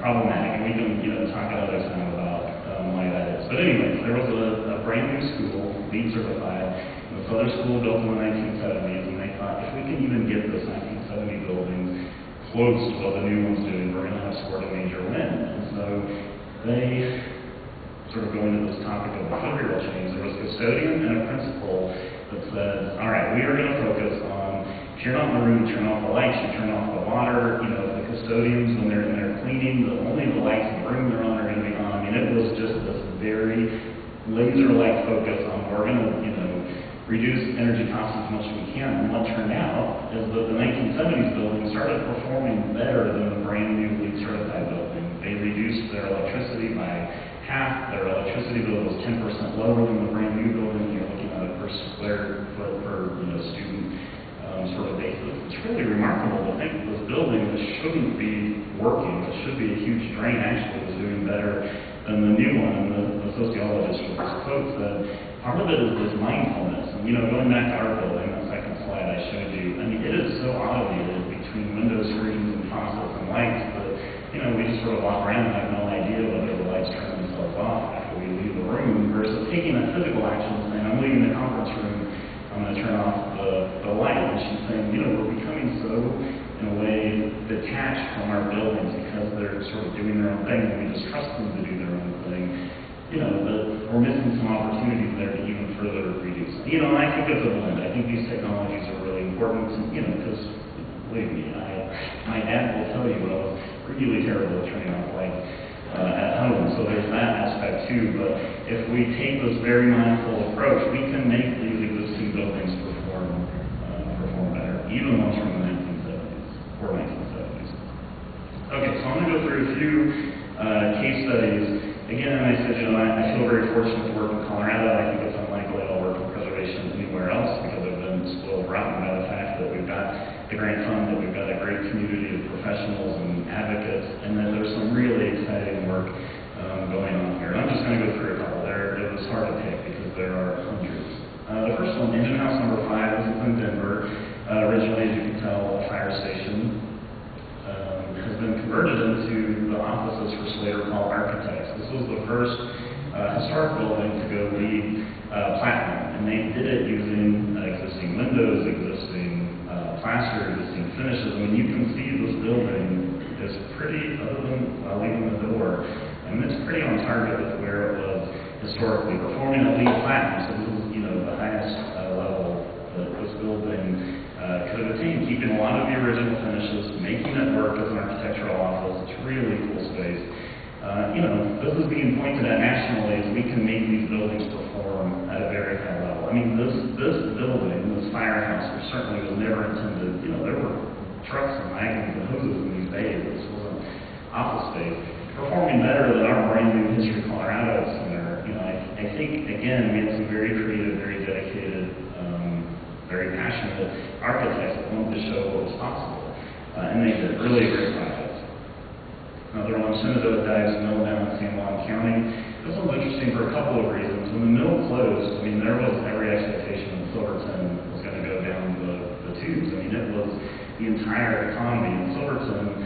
problematic, and we can talk another time about why that is. But anyway, there was a brand new school, LEED certified, and this other school built in the 1970s, and they thought if we can even get this 1970 building close to what the new one's doing, we're going to have scored a major win. And so they sort of go into this topic of behavioral change. There was a custodian and a principal that said, all right, we are going to focus on, if you're not in the room, turn off the lights, you turn off the water. The custodians, when they're in there cleaning, only the lights in the room they're on are going to be on. I mean, it was just this very laser-like focus on we're going to, reduce energy costs as much as we can. And what turned out is that the 1970s building started performing better than the brand new LEED certified building. They reduced their electricity by half. Their electricity bill was 10% lower than the brand new building. You're looking at it per square foot per student sort of basis. It's really remarkable to think that this building that shouldn't be working, that should be a huge drain, actually was doing better than the new one. And the sociologist with this quote said, part of it is this mindfulness. And going back to our building, the second slide I showed you, I mean, it is so automated between window screens and faucets and lights that, we just sort of walk around and have no idea whether the lights turn themselves off after we leave the room, versus taking a physical action and saying, I'm leaving the conference room, I'm going to turn off the light. And she's saying, we're becoming so, in a way, detached from our buildings because they're sort of doing their own thing, and we just trust them to do their own thing. That we're missing some opportunities there to even further reduce. And I think it's a blend. I think these technologies are really important, because, believe me, my dad will tell you I was really terrible at turning off lights at home, so there's that aspect too. But if we take this very mindful approach, we can make these existing buildings perform better, even ones from the 1970s or 1970s. Okay, so I'm going to go through a few case studies. Again, I said, I feel very fortunate to work in Colorado. I think it's unlikely I'll work in preservation anywhere else because I've been spoiled rotten by the fact that we've got the grant fund, that we've got a great community of professionals and advocates, and that there's some really exciting work going on here. And I'm just going to go through a couple there. It was hard to pick because there are hundreds. The first one, Engine House number 5, this is in Denver. Originally, as you can tell, a fire station. Has been converted into the offices for Slater Hall Architects. This was the first historic building to go LEED platinum, and they did it using existing windows, existing plaster, existing finishes. I mean, you can see this building is pretty, other than leaving the door, I mean, it's pretty on target with where it was historically, performing at LEED Platinum, so this is, the highest level that this building could have attained, keeping a lot of the original finishes, making it work as an architectural office. It's really cool space. This is being pointed at nationally as we can make these buildings perform at a very high level. I mean, this building, this firehouse, which certainly was never intended, there were trucks and wagons and hoses in these bays. This wasn't office space. Performing better than our brand new History Colorado Center. I think, again, we have some very creative, very dedicated, very passionate architects that wanted to show what was possible. And they did really a great project. Another one, Shenandoah Dives Mill down in San Juan County. This one's interesting for a couple of reasons. When the mill closed, there was every expectation that Silverton was going to go down the tubes. It was the entire economy. In Silverton,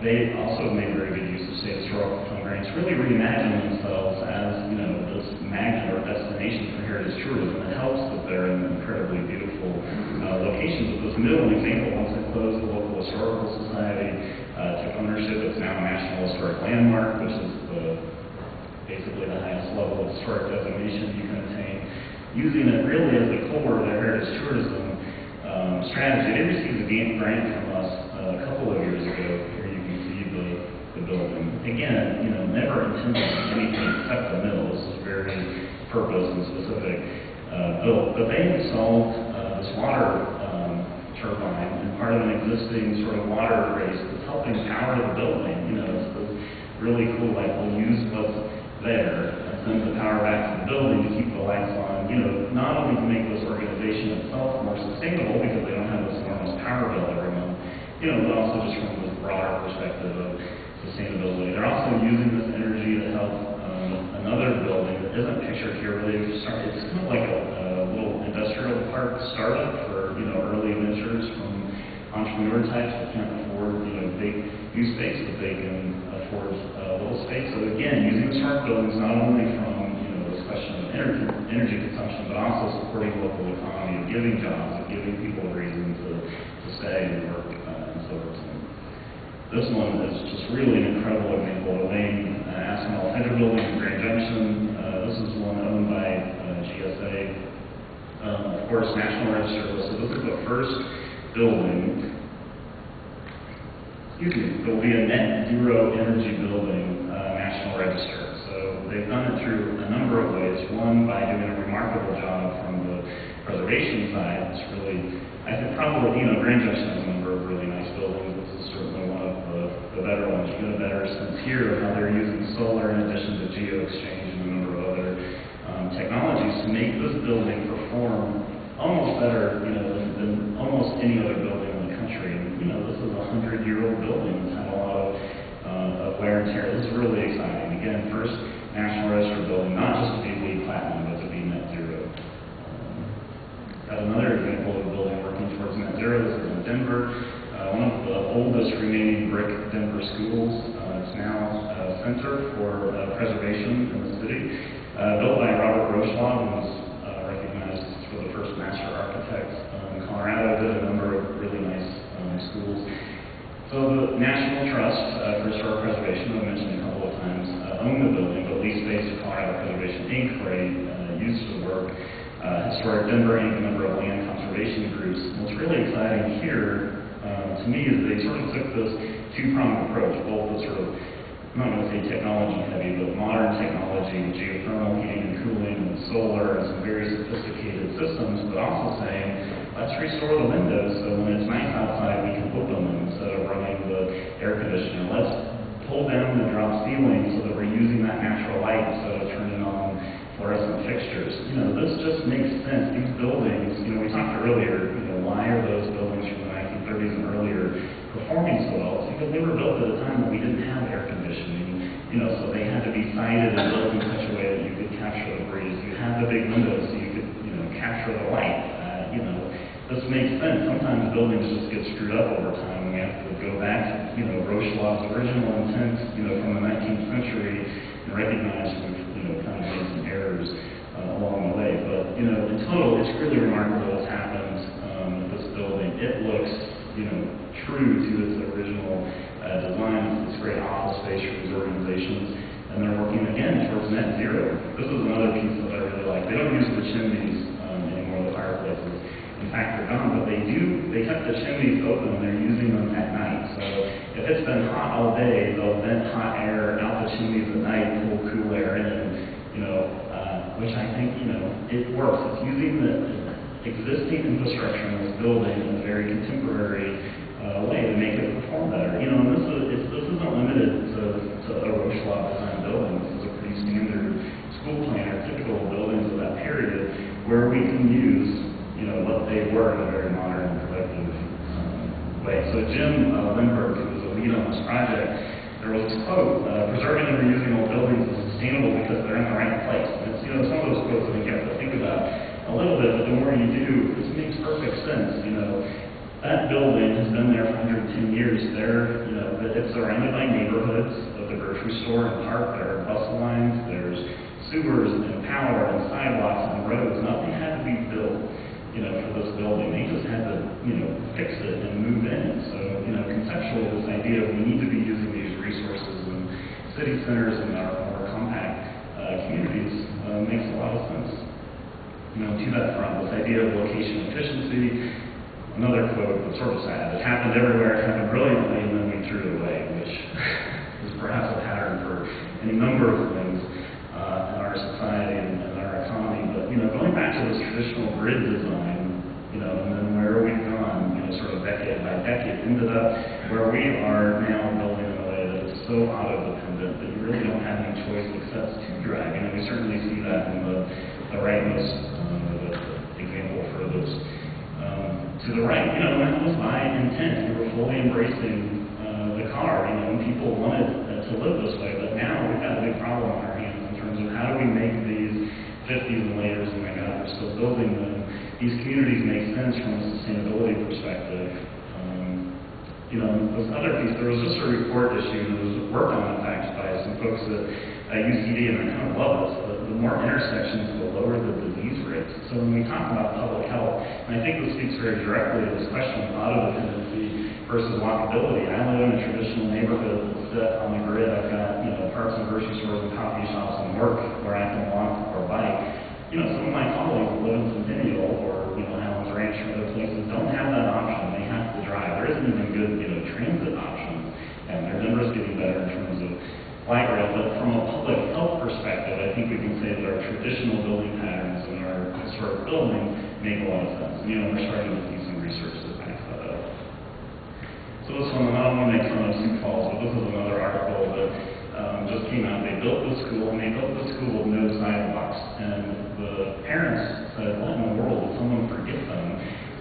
they also made very good use of state historical fund grants, really reimagined themselves as, this magnet or destination for heritage tourism. It helps that they're in incredibly beautiful locations. But this mill, an example, once it closed, the local historical society took ownership. It's now a National Historic Landmark, which is basically the highest level of historic designation you can attain. Using it really as the core of their heritage tourism strategy. They received a grant from us a couple of years ago. Here you can see the building. Again, never intended to be anything except the mill. This is very purpose and specific built. But they installed this water turbine and part of an existing sort of water race that's helping power the building. It's really cool. We'll use what's there and send the power back to the building to keep the lights on. Not only to make this organization itself more sustainable because they don't have this enormous power bill every month, but also just from this broader perspective of sustainability. They're also using this energy to help another building that isn't pictured here. It's kind of like a little industrial park startup for early ventures from entrepreneur types that can't afford big new space, but they can afford little space. So again, using smart buildings not only from this question of energy consumption, but also supporting the local economy, of giving jobs, of giving people a reason to stay and work in Silverton. This one is just really an incredible example. The Wayne Aspinall Fender Building in Grand Junction. This is one owned by GSA. Of course, National Register listed. This is the first building, that will be a net zero energy building, National Register. So they've done it through a number of ways. One, by doing a remarkable job from the preservation side. It's really, I think probably, Grand Junction has a number of really nice buildings. This is certainly one of the better ones. You get a better sense here of how they're using solar in addition to geo-exchange and a number of other technologies to make this building perform almost better, than almost any other building in the country. And, this is a 100-year-old building that's had a lot of wear and tear. This is really exciting. Again, first National Register building, not just to be LEED Platinum, but to be net zero. Got another example of a building working towards net zero. This is in Denver. One of the oldest remaining brick Denver schools. It's now a center for preservation in the city. Built by Robert Rochelaw, who was recognized for the first master architect in Colorado. Did a number of really nice schools. So the National Trust for Historic Preservation, I mentioned a couple of times, owned the building, but leased space to Colorado Preservation Inc. for use of the work. Historic Denver Inc., a number of land conservation groups. What's really exciting here, to me, is they sort of took this two-pronged approach, both the sort of, I'm not going to say technology heavy, but modern technology, geothermal heating and cooling and solar and some very sophisticated systems, but also saying, let's restore the windows so when it's nice outside we can open them instead of running the air conditioner. Let's pull down the drop ceiling so that we're using that natural light instead of turning on fluorescent fixtures. This just makes sense. These buildings, we talked earlier, why are those buildings from the 1930s and earlier performing so well? It's because they were built at a time when we didn't have air conditioning, so they had to be sided and built in such a way that you could capture the breeze. You had the big windows so you could, capture the light. This makes sense. Sometimes buildings just get screwed up over time, and we have to go back to, Rochelaw's original intent, from the 19th century, and recognize we've, kind of made some errors along the way. But, in total, it's really remarkable what's happened with this building. It looks, true to its original design. It's great office space for these organizations. And and they're working again towards net zero. This is another piece that I really like. They don't use the chimneys anymore, the fireplaces. In fact, they're gone, but they kept the chimneys open and they're using them at night. So if it's been hot all day, they'll vent hot air out the chimneys at night, pull cool air in, which I think, it works. It's using the existing infrastructure in this building in a very contemporary way to make it perform better. And this isn't limited to a Roche Law design building. This is a pretty standard school plan or typical buildings of that period where we can use what they were in a very modern and productive way. So Jim Lindbergh, who was the lead on this project, there was this quote, preserving and reusing old buildings is sustainable because they're in the right place. And it's, some of those quotes I think you have to think about a little bit, but the more you do, this makes perfect sense. That building has been there for 110 years. It's surrounded by neighborhoods of the grocery store and park. There are bus lines, there's sewers and power and sidewalks and roads. Nothing had to be built for this building. They just had to, fix it and move in. So, conceptually, this idea of we need to be using these resources in city centers and our more compact communities makes a lot of sense. To that front, this idea of location efficiency, another quote that's sort of sad. It happened everywhere, it happened brilliantly, and then we threw it away, which is perhaps a pattern for any number of things in our society and our economy. But, going back to this traditional grid design, and then where we've gone, sort of decade by decade, ended up where we are now building in a way that is so auto-dependent that you really don't have any choice except to drive. We certainly see that in the rightmost example for this. To the right, that was by intent. We were fully embracing the car, and people wanted to live this way. But now we've got a big problem on our hands in terms of how do we make these 50s and laters, oh my God, we're still building them. These communities make sense from a sustainability perspective. This other piece, there was just a report issued that was worked on, in fact, by some folks at UCD, and I kind of love this. The more intersections, the lower the disease rates. So when we talk about public health, and I think this speaks very directly to this question of auto-dependency versus walkability. I live in a traditional neighborhood that's set on the grid. I've got, parks and grocery stores and coffee shops and work where I can walk or bike. Some of my colleagues that live in Centennial or, Allen's Ranch or other places don't have that option. They have to drive. There isn't even good, transit options. And Denver's getting better in terms of light rail. But from a public health perspective, I think we can say that our traditional building patterns and our historic buildings make a lot of sense. We're starting to see some research that backs that up. So this one, I don't want to make fun of Sioux Falls, but this is another article that just came out. They built the school, and they built the school with no sidewalks. And the parents said, what in the world, did someone forget them?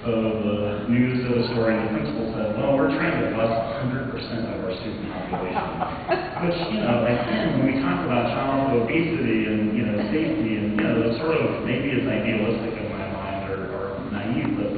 So the news story and the principal said, well, we're trying to bus 100% of our student population. Which, again, when we talk about childhood obesity and, safety, and, that's sort of maybe is idealistic in my mind or naive, but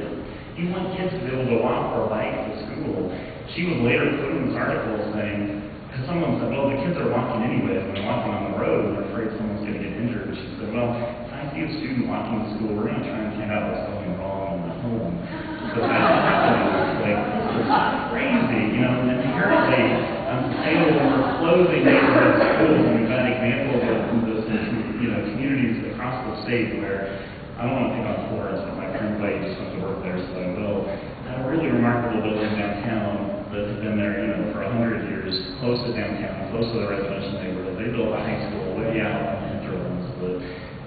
you want kids to be able to walk or bike to school. She was later quoting this article saying, because someone said, well, the kids are walking anyways, and they're walking on the road, and they're afraid someone's going to get injured. And she said, well, if I see a student walking to school, we're going to try and find out what's going wrong in the home. Because that's happening. It's like, this is crazy, and inherently unsustainable. We're closing neighborhood schools, and we've got examples of this in, communities across the state where, I don't want to pick on Florence, but my friend Blake just went to work there, so I will. A really remarkable building downtown that has been there, for 100 years, close to downtown, close to the residential neighborhood. They built a high school way out in the hinterlands that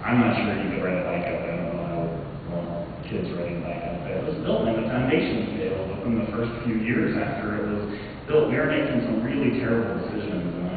I'm not sure you could ride a bike out there. I don't know how I would want kids riding a bike out there. It was built and the foundation failed within the first few years after it was built. We are making some really terrible decisions, and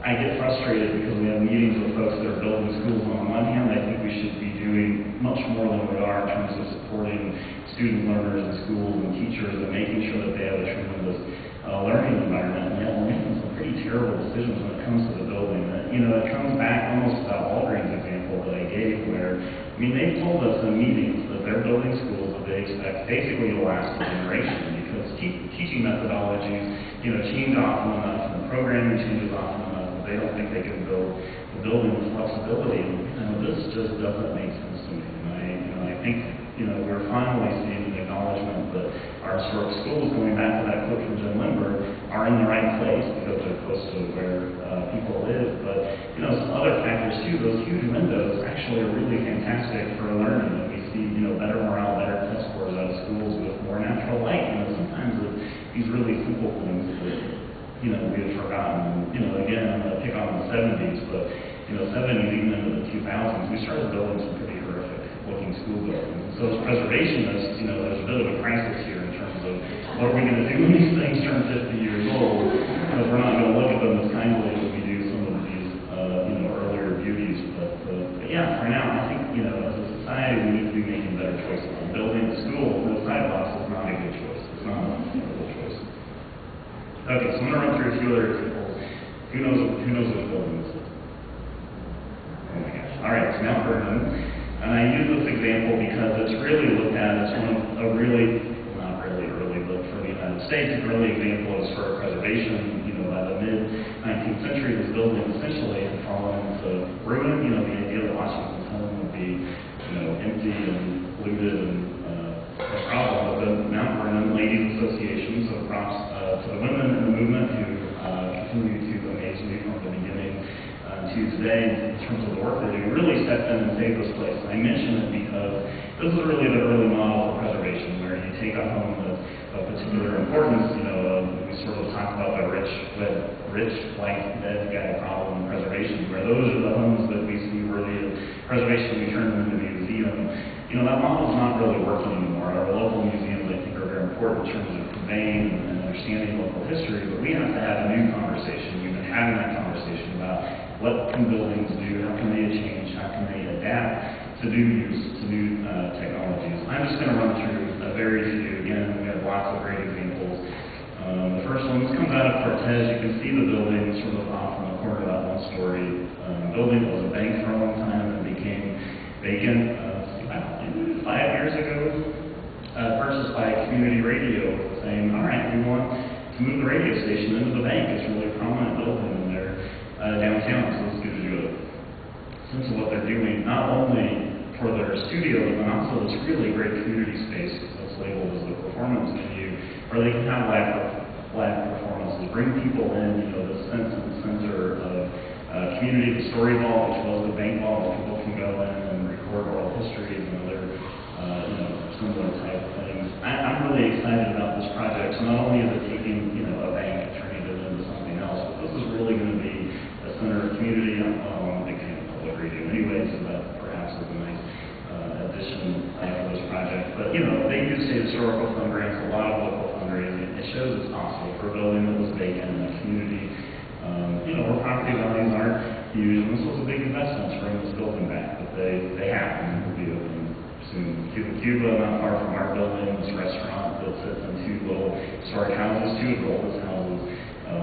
I get frustrated because we have meetings with folks that are building schools. On one hand, I think we should be doing much more than we are in terms of supporting student learners in schools and teachers and making sure that they have a tremendous learning environment. And yet we're making some pretty terrible decisions when it comes to the building. It comes back almost to that Walgreens example that I gave where, they've told us in meetings that they're building schools that they expect basically to last a generation because teaching methodologies, change often enough and the programming changes often enough. They don't think they can build the building with flexibility. And this just doesn't make sense to me. And I think we're finally seeing an acknowledgement that our historic schools, going back to that quote from Jim Lindbergh, are in the right place because they're close to where people live. But, some other factors too, those huge windows actually are really fantastic for learning. And we see, better morale, better test scores out of schools with more natural light. Sometimes with these really simple things that, we had forgotten. Again, I'm going to pick on the 70s, but, 70s, even into the 2000s, we started building some pretty horrific looking school buildings. So as preservationists, there's a bit of a crisis here in terms of what are we going to do when these things turn 50 years old, because we're not going to look at them as kindly as we do some of these, earlier beauties. But yeah, for now, I think, as a society, we need to be making better choices. Building a school with sidewalks is not a good choice. It's not a good choice. Okay, so I'm going to run through a few other examples. Who knows which building this is? Oh my gosh. All right, so Mount Vernon. And I use this example because it's really looked at as one of a really, not really early, but for the United States, an early example of historic preservation. By the mid-19th century, this building essentially had fallen into ruin. The idea that Washington's home would be, empty and looted and a problem. But the Mount Vernon Ladies Association, so props to the women in the movement who continue to amaze me from the beginning to today in terms of the work they do, really stepped in and saved this place. And I mention it because this is really the early model for preservation, where you take a home of particular importance. We sort of talk about the rich, white, dead guy problem in preservation, where those are the homes that we see worthy of preservation. We turn them into a museum. That model is not really working anymore. Our local museums, I think, are very important in terms of conveying and understanding local history, but we have to have a new conversation. We've been having that conversation about what can buildings do, how can they change, how can they adapt to new technologies. I'm just going to run through a very few. Again, we have lots of great examples. The first one, this comes out of Cortez. You can see the building sort of off in the corner of that one-story building. It was a bank for a long time and became vacant. 5 years ago, purchased by a community radio saying, all right, we want to move the radio station into the bank. It's a really prominent building in there downtown. So this gives you a sense of what they're doing, not only for their studio, but also this really great community space that's labeled as the performance venue, where they can have live performances, bring people in, the sense and center of community, the story vault, which was the bank vault, where people can go in and record oral histories and other similar type of things. I'm really excited about this project. So not only is it taking, a bank and turning it into something else, but this is really going to be a center of community. I'm a big fan of public radio anyway, so that perhaps is a nice addition for this project. But, they do say historical fund grants, a lot of local fundraising. It shows it's possible for a building that was vacant in a community, where property values aren't huge. And this was a big investment to bring this building back, but they have, and will be open soon. Cuba, not far from our building, this restaurant that sits in two little historic houses, two of the oldest houses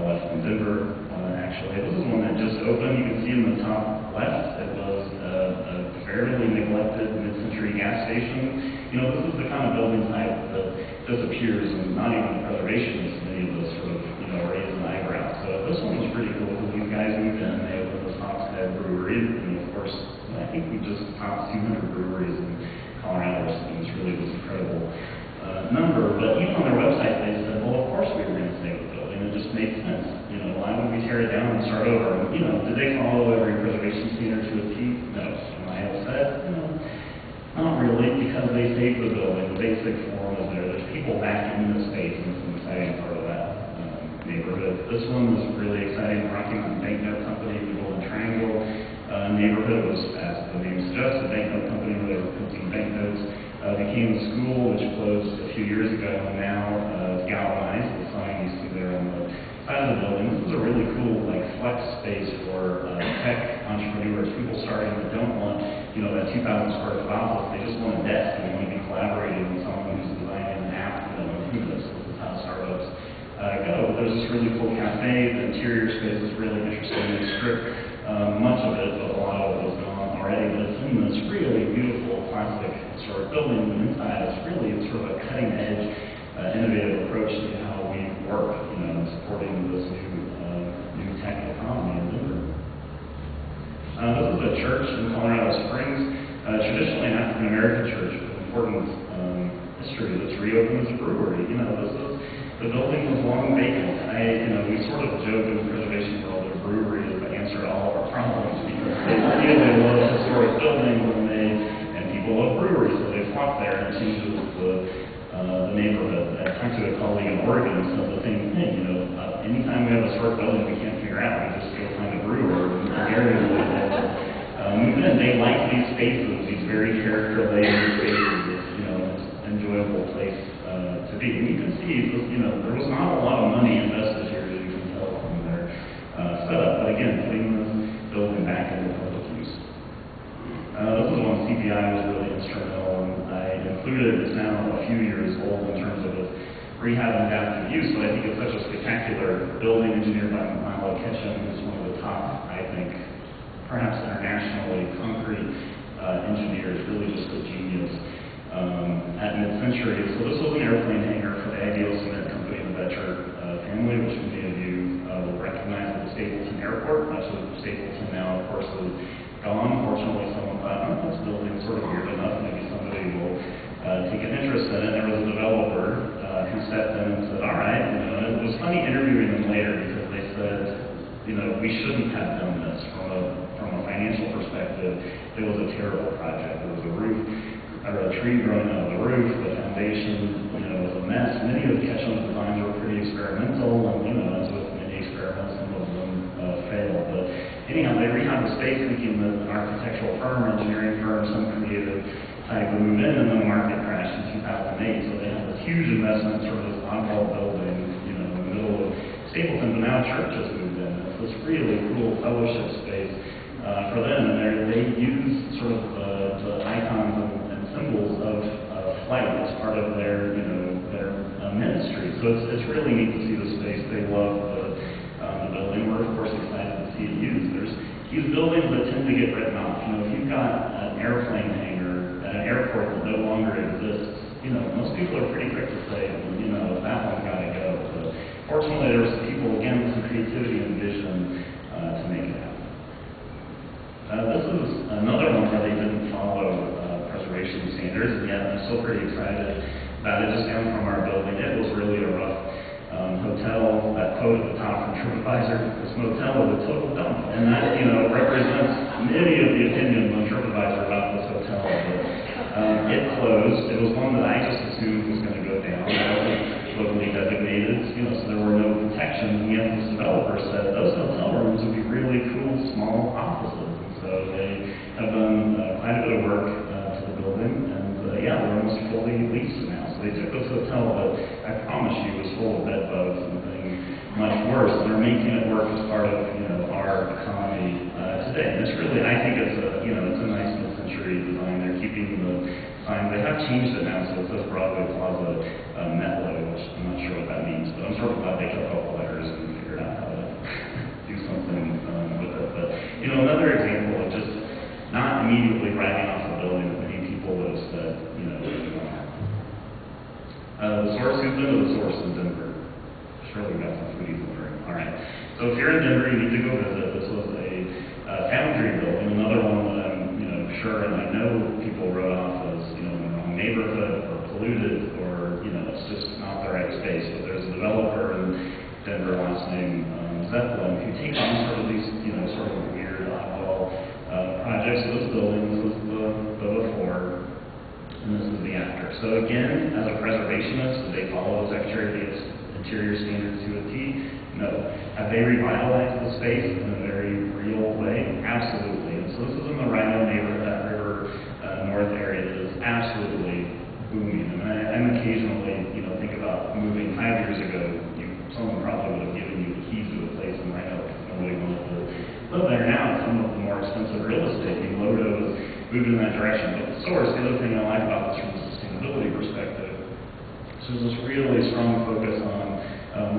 left in Denver, actually. This is one that just opened. You can see in the top left, it was a fairly neglected mid-century gas station. This is the kind of building type that disappears, and not even preservationists, many of us sort of, raise an eyebrow. So this one was pretty cool because these guys moved in, they opened this Hogshead brewery, and of course, I think we just topped 200 breweries in Colorado, which really was incredible number. But even on their website, they said, well, of course we were going to save the building. It just made sense. Why would we tear it down and start over? Did they follow every preservation standard to a T? No. Am I upset? Not really, because they saved the building. The basic form is there. There's people back in the space, and it's an exciting part of that neighborhood. This one was really exciting. Rocky Mountain Banknote Company, the Golden Triangle neighborhood was, as the name suggests, a banknote company where they were printing banknotes. Became a school, which closed a few years ago, and now is galvanized. The sign you see there on the side of the building. This is a really cool, flex space for tech entrepreneurs, people starting that don't want, that 2,000 square foot office. They just want a desk and they want to be collaborating with someone who's designing an app, who knows. This is how startups go. There's this really cool cafe. The interior space is really interesting. They stripped much of it, but a lot of it was gone already. But it's in this really beautiful classic historic building. And inside it's really sort of a cutting edge, innovative approach to how we work, supporting this new tech economy in Denver. This is a church in Colorado Springs, traditionally an African American church with important history that's reopened as a brewery. The building was long vacant. We sort of joke in the preservation world that a brewery is the answer to all of our problems because they really love historic buildings and people love breweries, so they flock there and it changes the neighborhood. I talked to a colleague in Oregon who said the same thing. Anytime we have a historic building we can't figure out, we just go find a brewer and the area really loves it. They like these spaces, these very character-laden spaces. It's an enjoyable place to be. And you can see, there was not a lot of money invested here, as you can tell from their setup. But again, putting this building back into public use. This is one CPI was really instrumental, and I included it. It's now a few years old in terms of its rehab and adaptive use, but I think it's such a spectacular building engineered by Milo Ketchum, who's one of the top, I think, perhaps internationally, concrete engineers, really just a genius at mid-century. So this was an airplane hangar for the Ideal Cement Company and the Betcher family, which many of you will recognize at the Stapleton Airport. Much of Stapleton now, of course, is gone. Fortunately, someone thought, this building's sort of weird enough, maybe somebody will take an interest in it. There was a developer who stepped in and said, all right, and it was funny interviewing them later because they said, we shouldn't have done this from a financial perspective. It was a terrible project. There was a tree growing out of the roof. The foundation, was a mess. Many of Ketchum's designs were pretty experimental, and as with many experiments, some of them failed. But anyhow, they rehabbed the space thinking that an architectural firm, engineering firm, some creative type would move in, and then the market crashed in 2008. So they had this huge investment, sort of this oddball building, in the middle of Stapleton, but now a church has moved in. It's this really cool fellowship space for them, and they use sort of the icons and symbols of flight as part of their ministry. So it's really neat to see the space. They love the building. We're of course excited to see it used. There's these buildings that tend to get written off. If you've got an airplane hangar at an airport that no longer exists, most people are pretty quick to say, that one's got to go. But fortunately, there were some people, again, with some creativity and vision to make it happen. This is another one where they didn't follow preservation standards, and yet I'm still pretty excited about it. Just down from our building, it was really a rough hotel. That quote at the top from TripAdvisor, this motel is a total dump, and that represents many of the opinions on TripAdvisor about this hotel. But it closed. It was one that I just assumed was going to go down. It wasn't locally designated, so there were no protections. And yet this developer said those hotel rooms would be really cool, small offices. And so they have done quite a bit of work to the building, and they're almost fully leased now. So they took this hotel that I promise you was full of bed bugs and things much worse. And they're making it work as part of our economy today. And it's really, I think it's a nice mid-century design. They're keeping the sign. They have changed it now, so it says Broadway Plaza Metlo, which I'm not sure what that means, but I'm sort of glad they kept all the letters and figured out how to do something with it. But another example of just not immediately writing off a building that many people would have said, the source. Who's been to the source in Denver? Surely we got some foodies in the room. All right. So if you're in Denver, you need to go visit. This was a foundry building, another one that I'm sure, and I know people wrote off as in the wrong neighborhood or polluted or it's just not the right space. But there's a developer in Denver, last name Zeppelin, who takes on sort of these sort of weird oddball projects. So this building, this is the before, and this is the after. So again, as a preservationist, do they follow those interior standards to a T? No. Have they revitalized the space in a very real way? Absolutely. And so this is in the Rhino neighborhood, that river north area that is absolutely booming. And I'm occasionally, think about moving 5 years ago. Someone probably would have given you the keys to a place in Rhino because nobody wanted to live there. Now it's some of the more expensive real estate. The Lodo has moved in that direction. But the source, the other thing I like about this from a sustainability perspective, so there's this really strong focus on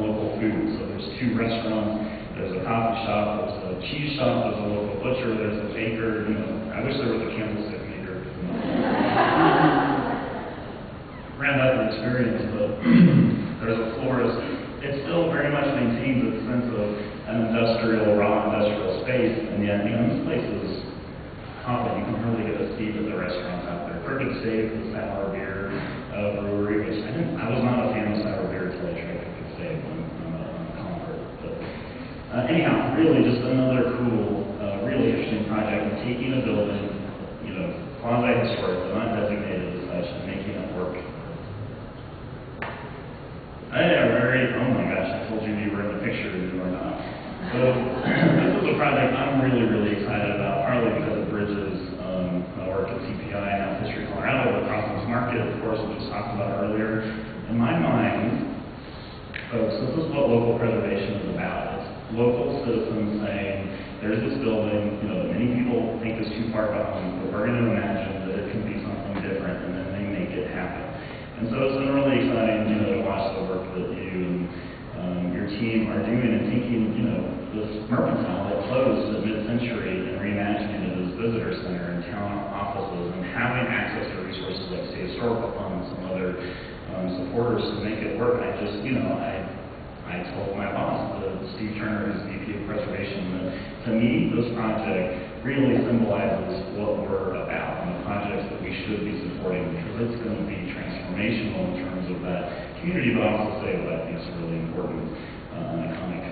local food. So there's 2 restaurants, there's a coffee shop, there's a cheese shop, there's a local butcher, there's a baker. I wish there was a candlestick maker. Ran out of experience, but there's a florist. It still very much maintains its sense of an raw industrial space, and yet, this place is common. You can hardly get a seat at the restaurants out there. Perfect Save, the sour beer brewery, which I was not a fan of sour beer until I tried to Anyhow, really just another cool, really interesting project of taking a building, quasi-historic, but not designated as such, and making it work. Oh my gosh, I told you were in the picture and you are not. So this is a project I'm really, really excited about, partly because it bridges my work at CPI and Health History Colorado with Crossings Market, of course, we just talked about earlier. In my mind, folks, this is what local preservation is about. It's local citizens saying, there's this building, that many people think is too far behind, but we're going to imagine that it can be something different, and then they make it happen. And so it's been really exciting, to watch the work that you and your team are doing and taking, this mercantile that closed at mid-century and reimagining it as visitor center and town offices and having access to resources like state historical funds and other supporters to make it work. I told my boss, Steve Turner, who's VP of Preservation, that to me, this project really symbolizes what we're about and the projects that we should be supporting, because it's going to be transformational in terms of that community, but also say what I think is really important, an iconic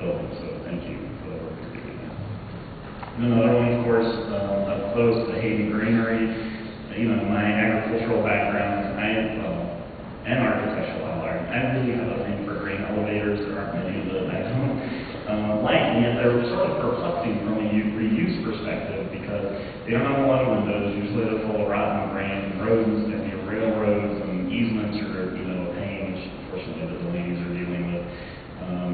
building. So thank you for the work you're doing. And another one, of course, up close, the Hayden Greenery. My agricultural background, and architectural, I really have a thing for grain elevators. There aren't many that I don't like, and yet they're sort of perplexing from a reuse perspective because they don't have a lot of windows. Usually they're full of rotten grain, roads, railroads, and easements are, a pain, which unfortunately the Delaney's are dealing with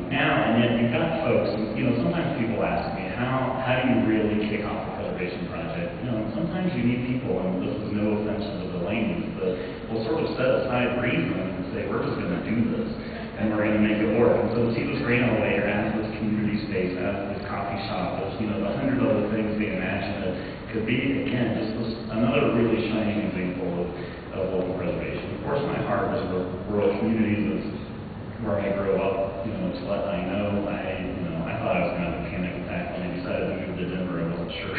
now. And yet you've got folks, sometimes people ask me, how do you really kick off a preservation project? Sometimes you need people, and this is no offense to the Delaney's, but we'll sort of set aside reason and say, we're just going to do this, and we're going to make it work. And so to see this grain elevator as this community space, as this coffee shop, as, the 100 other things they imagine it could be, again, just this another really shining example of local preservation. Of course, my heart is for rural communities. It's where I grew up, it's what I know. I thought I was going to have a panic attack when I decided to move to Denver. I wasn't sure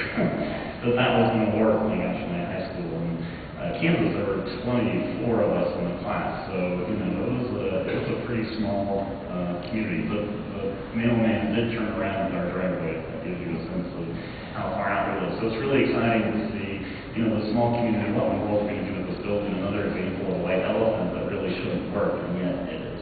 that was going to work when I got to my high school. And Kansas, there were 24 of us in the class, so it was a pretty small community. But the mailman did turn around in our driveway. That gives you a sense of how far out it is. So it's really exciting to see, the small community, what in the world are we going to do with this building? Another example of a white elephant that really shouldn't work, and yet it is.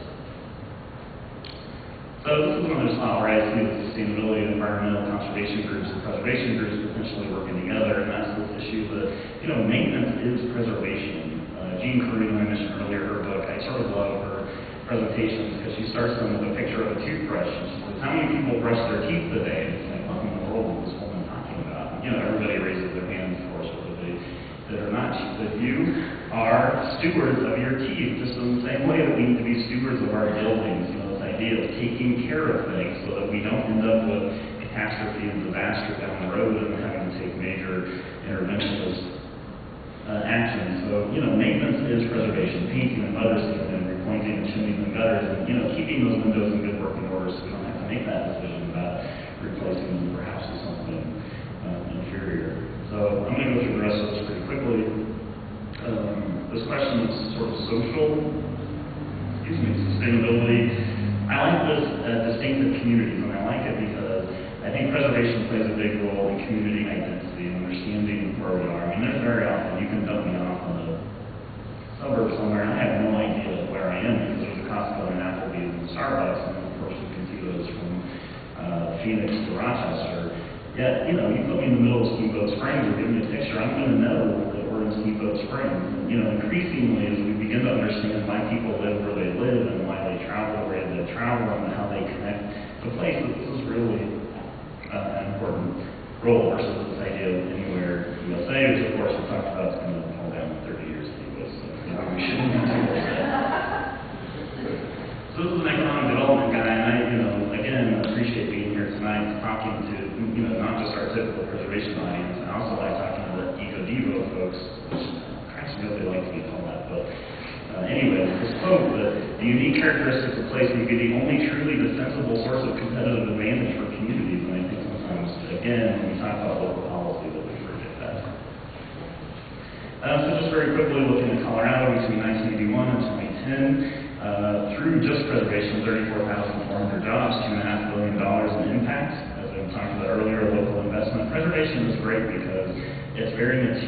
So this is another spot where I see the sustainability, environmental conservation groups, and preservation groups potentially working together, and that's this issue that, maintenance is preservation. Jean Carino, I mentioned earlier, her book, I sort of love her presentations because she starts them with a picture of a toothbrush, and she says, how many people brush their teeth today? And it's like, what in the world is this woman talking about? Everybody raises their hands, of course, whether they did or not. She said, you are stewards of your teeth, just in the same way that we need to be stewards of our buildings. This idea of taking care of things so that we don't end up with catastrophe and disaster down the road and having to take major interventionist action. So, maintenance is preservation, painting and gutter sealing and repointing the chimneys and gutters, and, keeping those windows in good working order so we don't have to make that decision about replacing them perhaps with something inferior. So I'm going to go through the rest of this pretty quickly. This question is sort of social, sustainability. I like this distinctive communities, and I like it because I think preservation plays a big role in community identity and understanding where we are. There's very often you can dump me off in a suburb somewhere, and I have no idea where I am because there's a Costco and an Applebee's and Starbucks, and of course you can see those from Phoenix to Rochester. Yet, you put me in the middle of Steamboat Springs or give me a picture, I'm going to know that we're in Steamboat Springs. And, increasingly, as we begin to understand why people live where they live and why they travel where they travel and how they connect to places, this is really an important role versus this idea of anywhere USA, which of course we talked about is going to fall down in 30 years anyway, so we shouldn't be too upset. So this is an economic development guy, and I, again, appreciate being here tonight, talking to, not just our typical preservation audience. I also like talking to the eco-devo folks, which cracks me up, they like to be called that, but anyway, this quote, the unique characteristics of place may be the only truly defensible source of competitive advantage for communities, and I think sometimes, again, when we talk about local policy, that we forget that. So just very quickly, looking at Colorado between 1981 and 2010, through just preservation, 34,400 jobs, $2.5 billion in it's very it's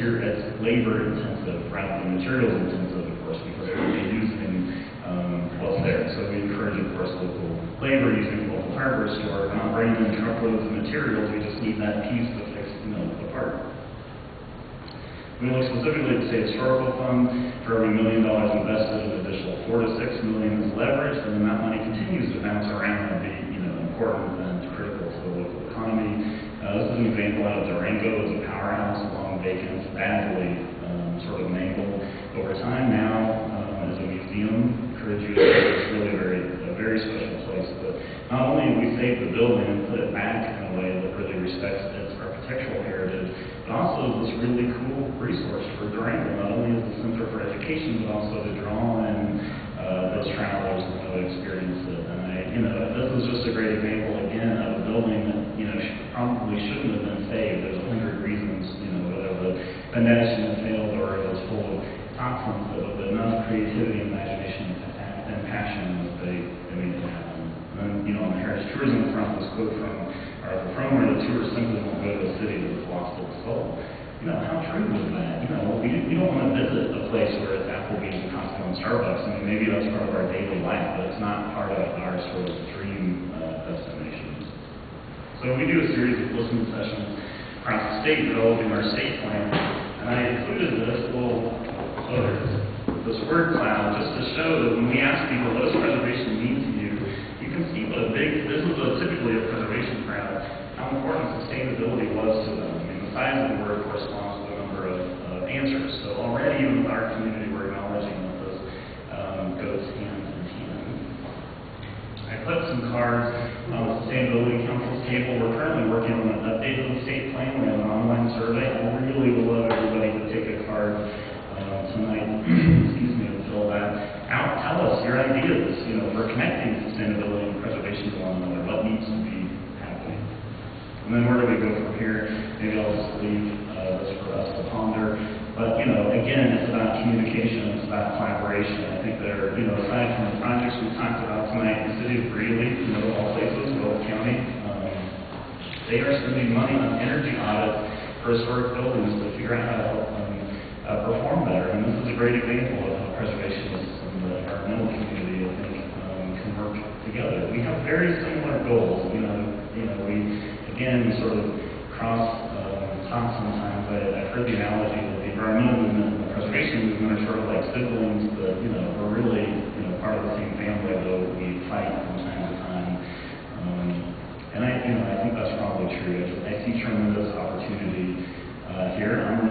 labor intensive rather than materials intensive, of course, because we're using what's there. So we encourage, of course, local labor using the local hardware store. We're not bringing in truckloads of materials. We just need that piece to fix, the part. We look specifically at the state historical fund. For every $1 million invested, an additional $4 to $6 million is leveraged, and then that money continues to bounce around and be, important and critical to the local economy. This is an example out of Durango. It's a powerhouse, long vacant, badly sort of mangled over time. Now, as a museum, encourage you to it's really a very special place. But not only have we saved the building and put it back in a way that really respects its architectural heritage, but also is this really cool resource for Durango, not only as a center for education, but also to draw in those travelers and to experience it. And this is just a great example, again, of a building that, probably shouldn't have been saved. There's 100 reasons, whether the foundation had failed or it was full of toxins, but with enough creativity, imagination, and passion that they made it happen. And then, on the Heritage Tourism front, this quote from Arthur Fromer, the tourist simply won't go to a city that's lost its soul. How true is that? We don't want to visit a place where it's Applebee's, Costco, and Starbucks. Maybe that's part of our daily life, but it's not part of our sort of dream destinations. So we do a series of listening sessions across the state developing our state plan, and I included this this word cloud just to show that when we ask people, what does preservation mean to you, you can see what this is typically a preservation crowd, how important sustainability was to them. The size of the word corresponds to the number of answers. So already even with our community, we're acknowledging that this goes hand in hand. I put some cards on the Sustainability Council's table. We're currently working on an update of the state plan. We have an online survey. I really would love everybody to take a card tonight, and fill that out. Tell us your ideas, for connecting sustainability and preservation to one another. What needs to be happening? And then where do we go from here? Maybe I'll just leave this for us to ponder. But, again, it's about communication. It's about collaboration. I think there, aside from the projects we talked about tonight, the city of Greeley, of all places, Will County, they are spending money on energy audits for historic buildings to figure out how to help them perform better. And this is a great example of how preservationists and the environmental community, I think, can work together. We have very similar goals. We sort of cross talk sometimes. I've heard the analogy that the environmental movement and the preservation movement are sort of like siblings that, are really, part of the same family, though we fight from time to time. And I think that's probably true. I see tremendous opportunity here. I'm